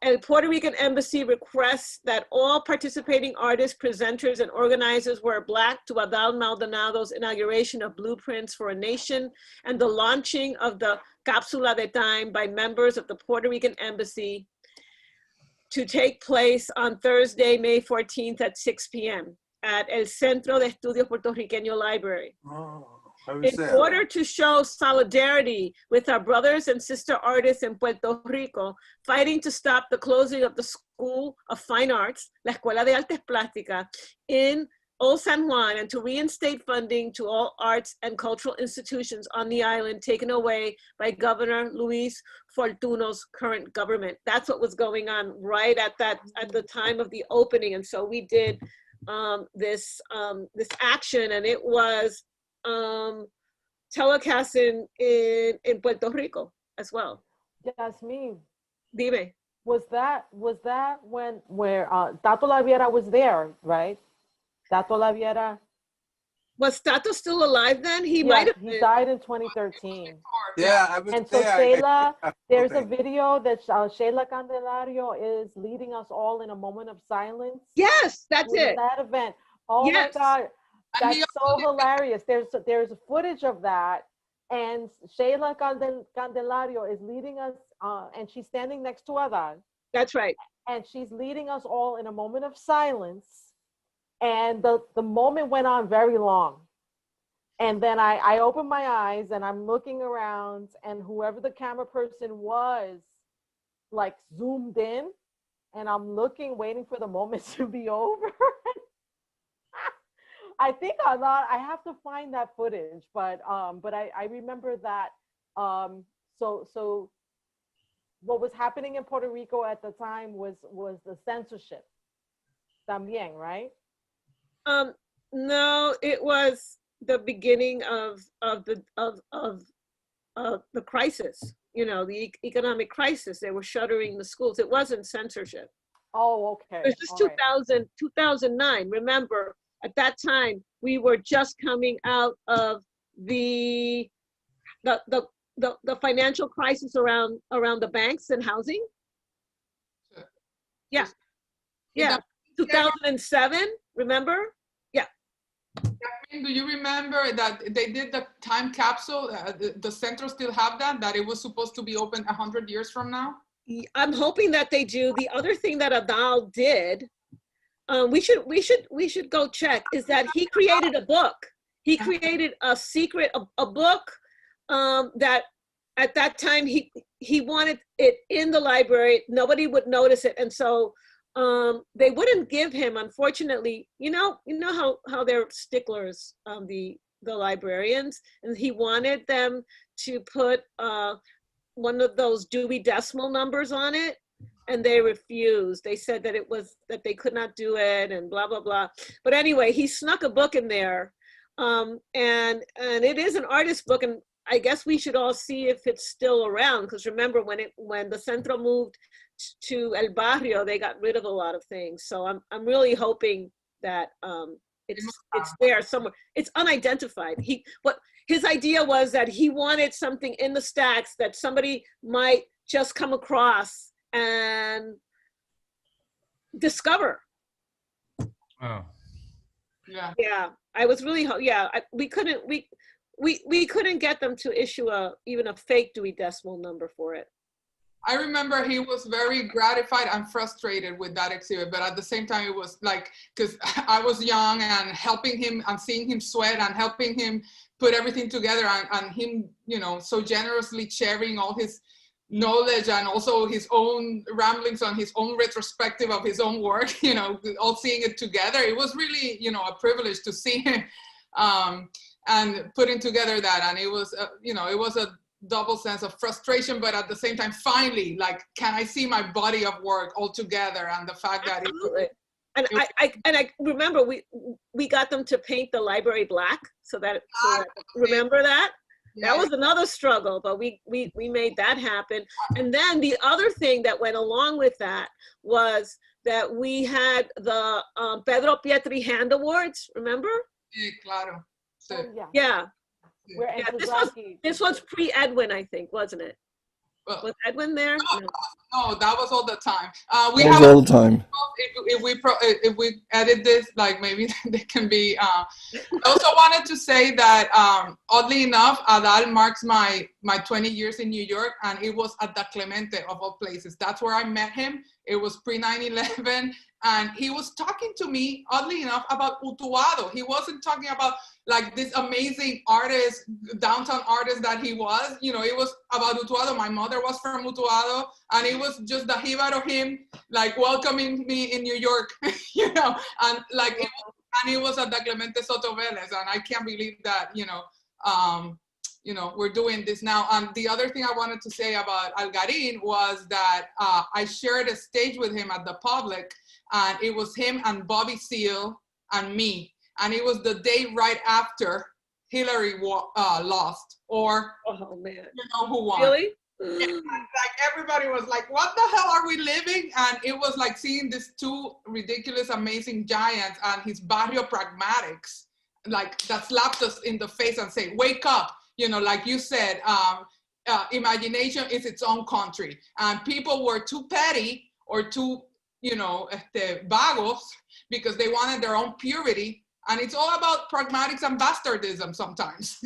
El Puerto Rican Embassy requests that all participating artists, presenters, and organizers wear black to ADÁL Maldonado's inauguration of Blueprints for a Nation and the launching of the Cápsula de Time by members of the Puerto Rican Embassy to take place on Thursday, May 14th at 6 p.m. at El Centro de Estudios Puertorriqueño Library. Oh, in order to show solidarity with our brothers and sister artists in Puerto Rico, fighting to stop the closing of the School of Fine Arts, La Escuela de Artes Plásticas, in Old San Juan, and to reinstate funding to all arts and cultural institutions on the island taken away by Governor Luis Fortuno's current government. That's what was going on right at the time of the opening. And so we did this action, and it was telecast in Puerto Rico as well. Yasmín, dime. Was that where Tato Laviera was there, right? Tato Laviera. Was Tato still alive then? He might have been. He died in 2013. Yeah, I was and so Sheila, there's a video that Sheila Candelario is leading us all in a moment of silence. Yes, that's it. That event. Oh yes. My God. That's so hilarious. There's footage of that, and Sheila Candelario is leading us, and she's standing next to ADÁL. That's right. And she's leading us all in a moment of silence, and the moment went on very long. And then I opened my eyes, and I'm looking around, and whoever the camera person was, like zoomed in, and I'm looking, waiting for the moment to be over. I think I have to find that footage, but I remember that. So what was happening in Puerto Rico at the time was the censorship, también, right? No, it was the beginning of the crisis. You know, the economic crisis. They were shuttering the schools. It wasn't censorship. Oh, okay. It was just 2009. Remember. At that time, we were just coming out of the financial crisis around the banks and housing. Yeah, 2007. Remember? Yeah. Do you remember that they did the time capsule? The center still have that? That it was supposed to be open 100 years from now? I'm hoping that they do. The other thing that ADÁL did. We should go check, is that he created a book. He created a secret, a book that at that time he wanted it in the library. Nobody would notice it. And so they wouldn't give him, unfortunately, you know how they're sticklers, the librarians, and he wanted them to put one of those Dewey Decimal numbers on it, and they refused. They said that that they could not do it, and blah blah blah. But anyway, he snuck a book in there, and it is an artist book, and I guess we should all see if it's still around, because remember when the Centro moved to El Barrio, they got rid of a lot of things. So I'm really hoping that it's there somewhere. It's unidentified. His idea was that he wanted something in the stacks that somebody might just come across and discover. Oh. Yeah. Yeah, I was really we couldn't get them to issue even a fake Dewey Decimal number for it. I remember he was very gratified and frustrated with that exhibit, but at the same time, it was like, because I was young and helping him and seeing him sweat and helping him put everything together, and him, so generously sharing all his knowledge and also his own ramblings on his own retrospective of his own work, all seeing it together. It was really, a privilege to see him and putting together that. And it was, it was a double sense of frustration, but at the same time, finally, like, can I see my body of work all together? And the fact that I remember we got them to paint the library black, so that remember that? Yeah. That was another struggle, but we made that happen. And then the other thing that went along with that was that we had the Pedro Pietri Hand Awards, remember? Sí, claro. Sí. Oh, Yeah. Yeah, this was pre-Edwin, I think, wasn't it? Was Edwin there? No, that was all the time. We have all the time. If we edit this, like, maybe they can be. I also wanted to say that oddly enough, ADÁL marks my 20 years in New York, and it was at the Clemente of all places. That's where I met him. It was pre 9/11, and he was talking to me, oddly enough, about Utuado. He wasn't talking about like this amazing artist, downtown artist that he was. It was about Utuado. My mother was from Utuado, and it was just the hiba of him, like, welcoming me in New York, and like, it was at the Clemente Soto Vélez, and I can't believe that, we're doing this now. And the other thing I wanted to say about Algarín was that I shared a stage with him at the Public, and it was him and Bobby Seale and me. And it was the day right after Hillary lost, or oh man, who won. Really? Like, everybody was like, what the hell are we living? And it was like seeing these two ridiculous, amazing giants and his barrio pragmatics, like, that slapped us in the face and say, wake up. Like you said, imagination is its own country. And people were too petty or too, vagos, because they wanted their own purity. And it's all about pragmatics and bastardism sometimes.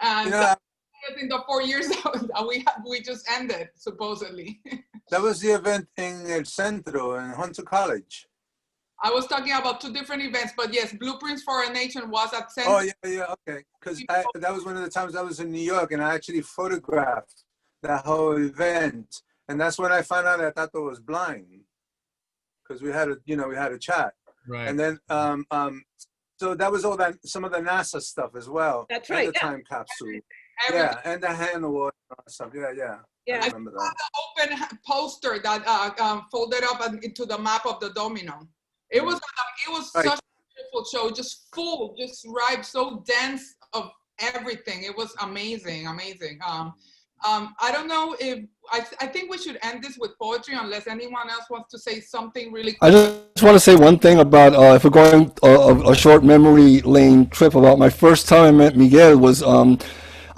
And in the 4 years that we just ended, supposedly. That was the event in El Centro in Hunter College. I was talking about two different events, but yes, Blueprints for a Nation was at Centro. Oh, yeah, okay. Because that was one of the times I was in New York, and I actually photographed that whole event. And that's when I found out that Tato was blind, because we had a chat. Right. And then, so that was all that, some of the NASA stuff as well. That's right. And the time capsule. Yeah, and the hand award and all that stuff. Yeah. I remember that. The open poster that folded up into the map of the domino. It was right. Such a beautiful show, just full, just ripe, so dense of everything. It was amazing. I don't know if I think we should end this with poetry, unless anyone else wants to say something really quick. I just want to say one thing about if we're going a short memory lane trip about my first time I met Miguel was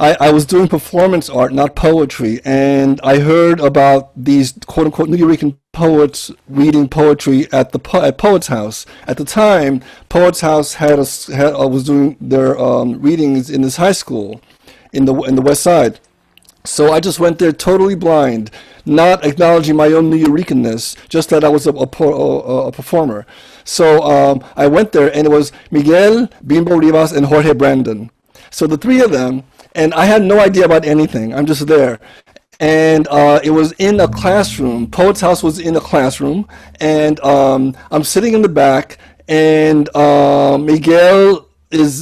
I was doing performance art, not poetry, and I heard about these quote-unquote Nuyorican poets reading poetry at Poets House. At the time, Poets House was doing their readings in this high school in the West Side. So I just went there totally blind, not acknowledging my own Nuyorican-ness, just that I was a performer. So I went there, and it was Miguel, Bimbo Rivas, and Jorge Brandon. So the three of them, and I had no idea about anything. I'm just there. and it was in a classroom. Poet's House was in a classroom, and I'm sitting in the back, and Miguel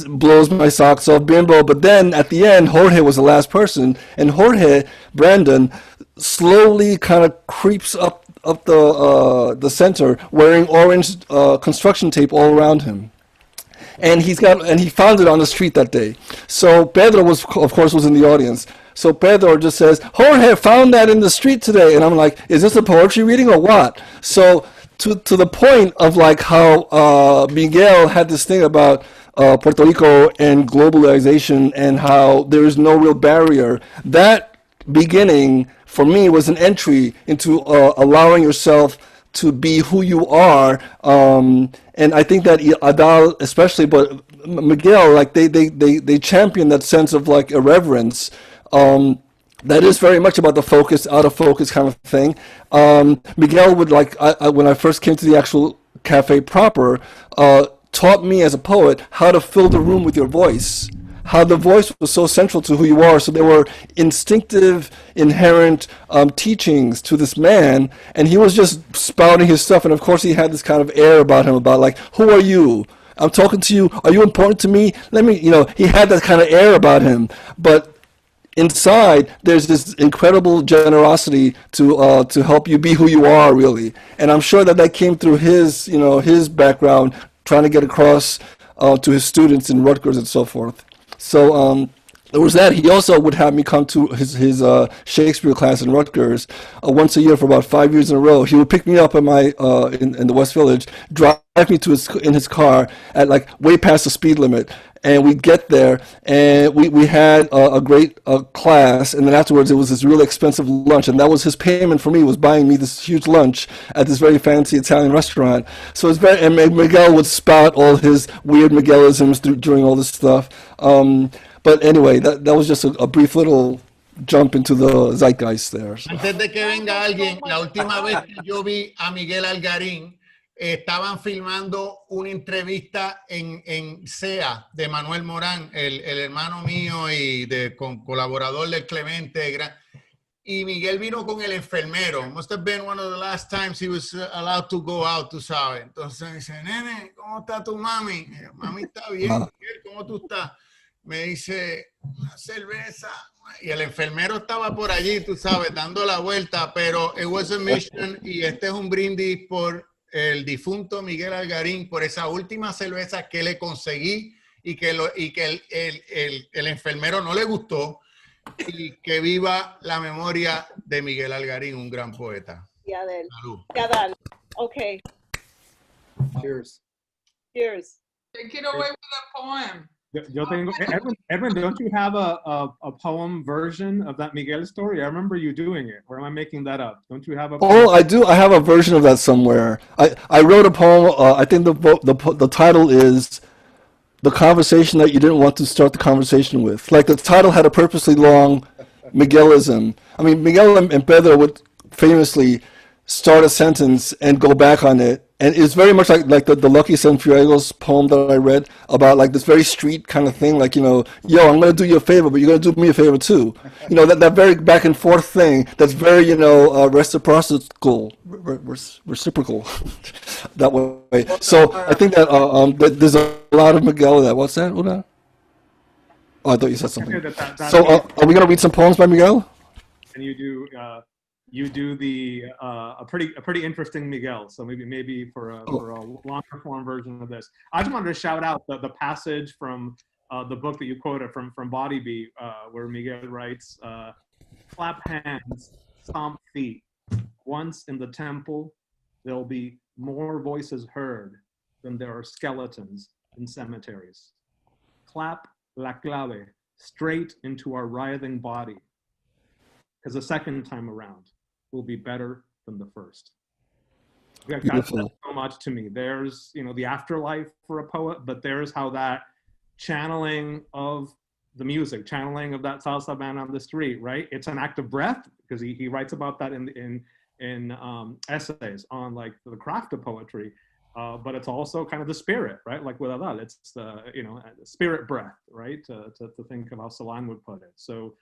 blows my socks off, bimbo. But then at the end, Jorge was the last person, and Jorge Brandon slowly kind of creeps up the center, wearing orange construction tape all around him. And he found it on the street that day. So Pedro was, of course, was in the audience. So Pedro just says, Jorge found that in the street today. And I'm like, is this a poetry reading or what? So to the point of like how Miguel had this thing about Puerto Rico and globalization and how there is no real barrier, that beginning for me was an entry into allowing yourself to be who you are. And I think that ADÁL especially, but Miguel, like they champion that sense of like irreverence. That is very much about the focus, out of focus kind of thing. Miguel would like, when I first came to the actual cafe proper, taught me as a poet how to fill the room with your voice. How the voice was so central to who you are. So there were instinctive, inherent teachings to this man, and he was just spouting his stuff. And of course, he had this kind of air about him, about like, who are you? I'm talking to you. Are you important to me? Let me, he had that kind of air about him. But inside, there's this incredible generosity to help you be who you are, really. And I'm sure that came through his, his background, trying to get across to his students in Rutgers and so forth. So there was that. He also would have me come to his Shakespeare class in Rutgers once a year for about 5 years in a row. He would pick me up in my in the West Village, drive me to in his car at like way past the speed limit, and we'd get there, and we had a great class, and then afterwards it was this really expensive lunch, and that was his payment for me, was buying me this huge lunch at this very fancy Italian restaurant. So it's very, and Miguel would spout all his weird Miguelisms during all this stuff. But anyway, that was just a brief little jump into the zeitgeist there. So. Antes de que venga alguien, la última vez que yo vi a Miguel Algarín, estaban filmando una entrevista en SEA de Manuel Morán, el hermano mío y colaborador del Clemente. Y Miguel vino con el enfermero. Must have been one of the last times he was allowed to go out, tú sabes. Entonces dice, nene, ¿cómo está tu mami? Mami está bien. Miguel, ¿cómo tú estás? Me dice, una cerveza. Y el enfermero estaba por allí, tú sabes, dando la vuelta, pero it was a mission, y este es un brindis por el difunto Miguel Algarín, por esa última cerveza que le conseguí y que el enfermero no le gustó, y que viva la memoria de Miguel Algarín, un gran poeta. Salud. ADÁL. Okay. Cheers. Cheers. Take it away with a poem. Yo tengo, Edwin, don't you have a poem version of that Miguel story? I remember you doing it. Or am I making that up? Don't you have a poem? Oh, I do. I have a version of that somewhere. I wrote a poem. I think the title is "The Conversation That You Didn't Want to Start the Conversation With." Like the title had a purposely long Miguelism. I mean, Miguel and Pedro would famously start a sentence and go back on it. And it's very much like the Lucky Sanfriegos poem that I read about like this very street kind of thing, like, yo, I'm going to do you a favor, but you're going to do me a favor too. That very back and forth thing that's very, reciprocal that way. So I think that there's a lot of Miguel in that. What's that, Una? Oh, I thought you said something. So are we going to read some poems by Miguel? And you do a pretty interesting Miguel. So maybe for a longer form version of this. I just wanted to shout out the passage from the book that you quoted from Body Beat, where Miguel writes, "Clap hands, stomp feet. Once in the temple, there'll be more voices heard than there are skeletons in cemeteries. Clap la clave straight into our writhing body, because the second time around will be better than the first." That says so much to me. There's, the afterlife for a poet, but there's how that channeling of the music, channeling of that salsa band on the street, right? It's an act of breath, because he writes about that in essays on like the craft of poetry. But it's also kind of the spirit, right? Like with ADÁL, it's the spirit breath, right? To think of how Salan would put it. So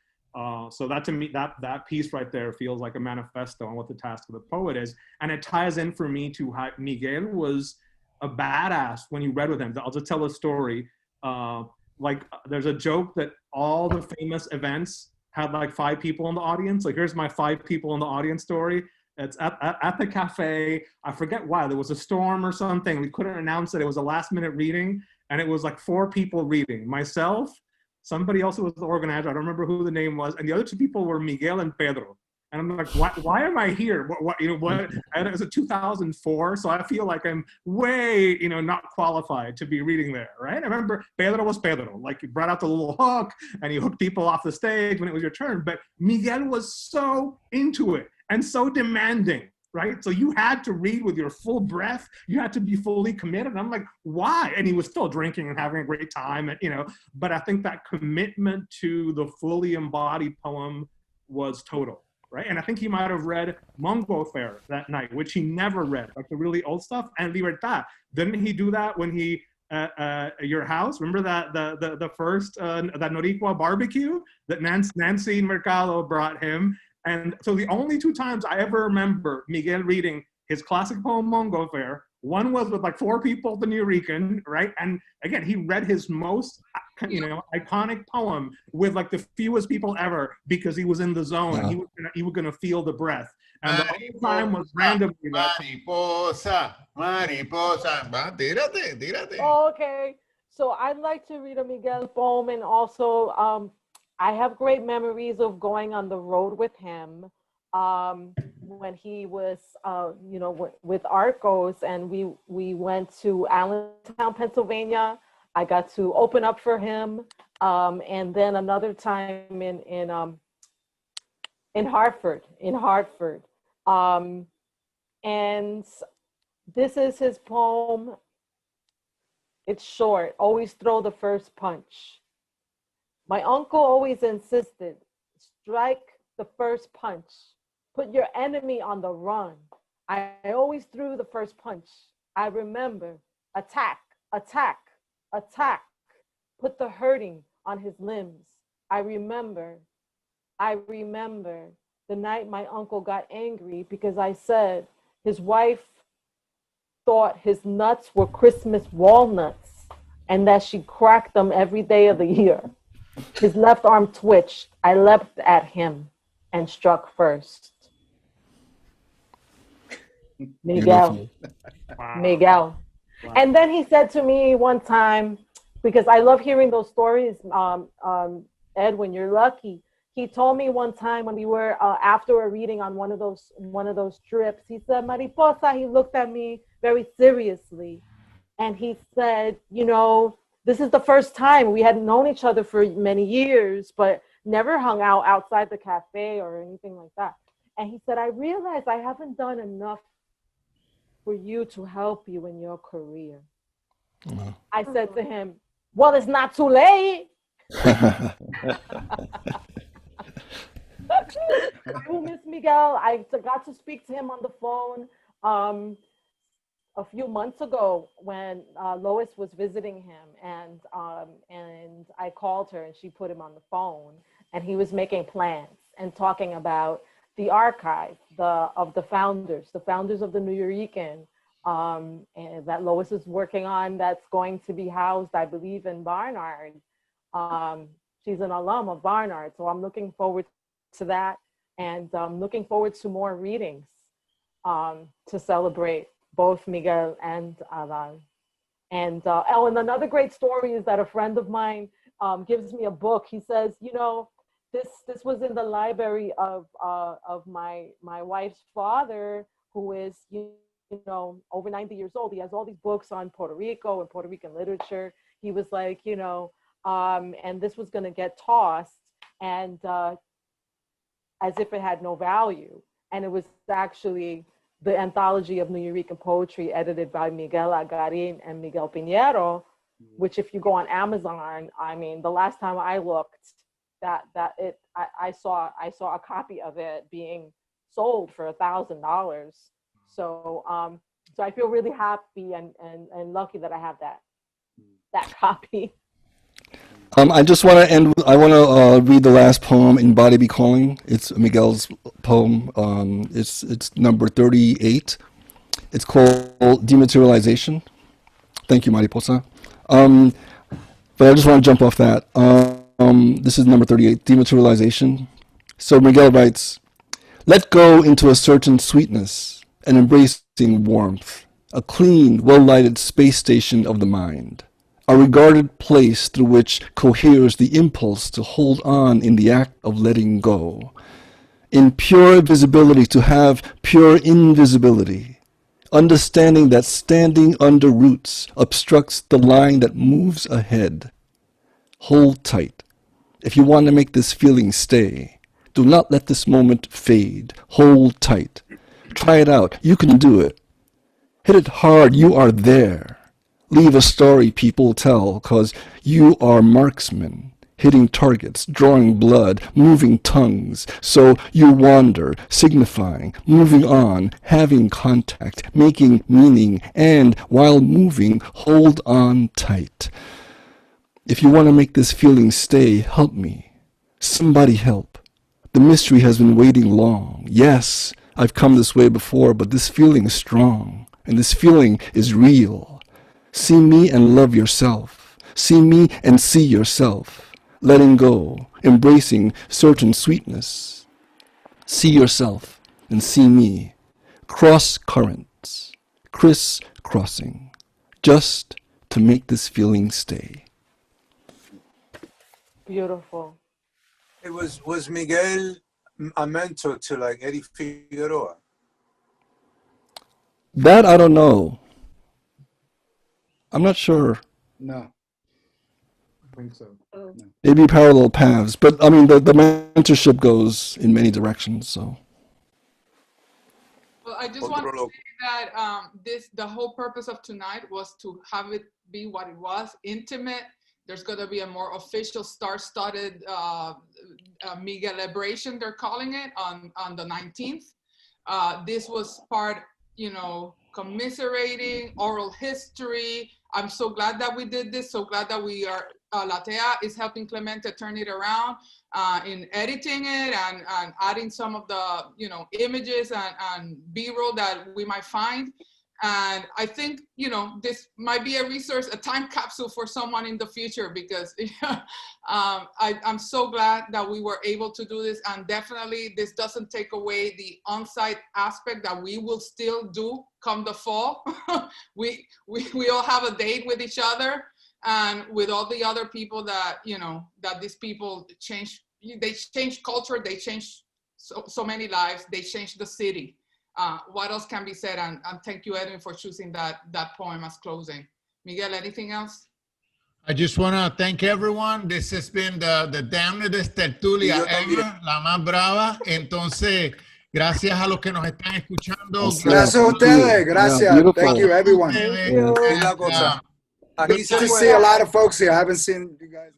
So that to me, that piece right there feels like a manifesto on what the task of the poet is. And it ties in for me to how Miguel was a badass when you read with him. I'll just tell a story. There's a joke that all the famous events had like 5 people in the audience. Like, here's my 5 people in the audience story. It's at the cafe. I forget why. There was a storm or something. We couldn't announce it. It was a last minute reading. And it was like 4 people reading. Myself, somebody else who was the organizer, I don't remember who the name was, and the other 2 people were Miguel and Pedro. And I'm like, why am I here? And it was 2004, so I feel like I'm way, not qualified to be reading there, right? I remember Pedro was Pedro, like he brought out the little hook and he hooked people off the stage when it was your turn, but Miguel was so into it and so demanding, right? So you had to read with your full breath. You had to be fully committed. And I'm like, why? And he was still drinking and having a great time, and but I think that commitment to the fully embodied poem was total, right? And I think he might have read Mungo Fair that night, which he never read, like the really old stuff, and Libertad. Didn't he do that when he your house? Remember that the first that Noricua barbecue that Nancy Mercado brought him? And so the only 2 times I ever remember Miguel reading his classic poem, Mungo Fair, one was with like 4 people at the Nuyorican, right? And again, he read his most, iconic poem with like the fewest people ever because he was in the zone and he was gonna feel the breath. And the only time was randomly that. Mariposa. Tírate. Okay, so I'd like to read a Miguel poem, and also I have great memories of going on the road with him when he was, with Arcos, and we went to Allentown, Pennsylvania. I got to open up for him, and then another time in Hartford, and this is his poem. It's short. Always throw the first punch. My uncle always insisted, strike the first punch. Put your enemy on the run. I always threw the first punch. I remember, attack, attack, attack. Put the hurting on his limbs. I remember the night my uncle got angry because I said his wife thought his nuts were Christmas walnuts and that she cracked them every day of the year. His left arm twitched. I leapt at him and struck first. Miguel. Wow. Miguel. Wow. And then he said to me one time, because I love hearing those stories, Edwin, you're lucky. He told me one time when we were after a reading on one of those trips, he said, Mariposa, he looked at me very seriously. And he said, this is the first time. We hadn't known each other for many years, but never hung out outside the cafe or anything like that. And he said, I realized I haven't done enough for you to help you in your career. Wow. I said to him, well, it's not too late. I will miss Miguel. I got to speak to him on the phone a few months ago when Lois was visiting him, and I called her and she put him on the phone, and he was making plans and talking about the archive of the founders of the Nuyorican, and that Lois is working on, that's going to be housed, I believe, in Barnard. She's an alum of Barnard, so I'm looking forward to that, and looking forward to more readings to celebrate both Miguel and ADÁL. And and another great story is that a friend of mine gives me a book. He says, this was in the library of my wife's father, who is over 90 years old. He has all these books on Puerto Rico and Puerto Rican literature. He was like, and this was going to get tossed, and as if it had no value. And it was actually the anthology of Nuyorican poetry edited by Miguel Algarín and Miguel Piñero, which if you go on Amazon, I mean, the last time I looked, I saw a copy of it being sold for $1,000. So I feel really happy and lucky that I have that copy. I just want to end. I want to read the last poem, "In Body Be Calling." It's Miguel's poem. It's number 38. It's called "Dematerialization." Thank you, Mariposa. But I just want to jump off that. This is number 38, "Dematerialization." So Miguel writes, "Let go into a certain sweetness, an embracing warmth, a clean, well-lighted space station of the mind. A regarded place through which coheres the impulse to hold on in the act of letting go. In pure visibility to have pure invisibility. Understanding that standing under roots obstructs the line that moves ahead. Hold tight. If you want to make this feeling stay, do not let this moment fade. Hold tight. Try it out. You can do it. Hit it hard. You are there. Leave a story people tell, 'cause you are marksmen, hitting targets, drawing blood, moving tongues. So you wander, signifying, moving on, having contact, making meaning, and while moving, hold on tight. If you want to make this feeling stay, help me. Somebody help. The mystery has been waiting long. Yes, I've come this way before, but this feeling is strong, and this feeling is real. See me and love yourself. See me and see yourself. Letting go, embracing certain sweetness. See yourself and see me. Cross currents, criss-crossing, just to make this feeling stay." Beautiful. It was Miguel a mentor to like Eddie Figueroa? That I don't know. I'm not sure. No. I think so. Maybe parallel paths, but I mean the mentorship goes in many directions. So Well, I just want to say that the whole purpose of tonight was to have it be what it was, intimate. There's going to be a more official, star-studded Miguel celebration, they're calling it, on the 19th. This was part, commiserating, oral history. I'm so glad that we did this. So glad that we are, LATEA is helping Clemente turn it around in editing it and adding some of the, images and B-roll that we might find. And I think, this might be a resource, a time capsule for someone in the future, because I'm so glad that we were able to do this. And definitely this doesn't take away the on-site aspect that we will still do come the fall. we all have a date with each other and with all the other people that, that these people change. They change culture, they change so many lives, they change the city. What else can be said? And thank you, Edwin, for choosing that poem as closing. Miguel, anything else? I just want to thank everyone. This has been the damnedest tertulia ever, la más brava. Entonces, gracias a los que nos están escuchando. Gracias a ustedes. Gracias. Thank you, everyone. Thank you. Good to see a lot of folks here. I haven't seen you guys.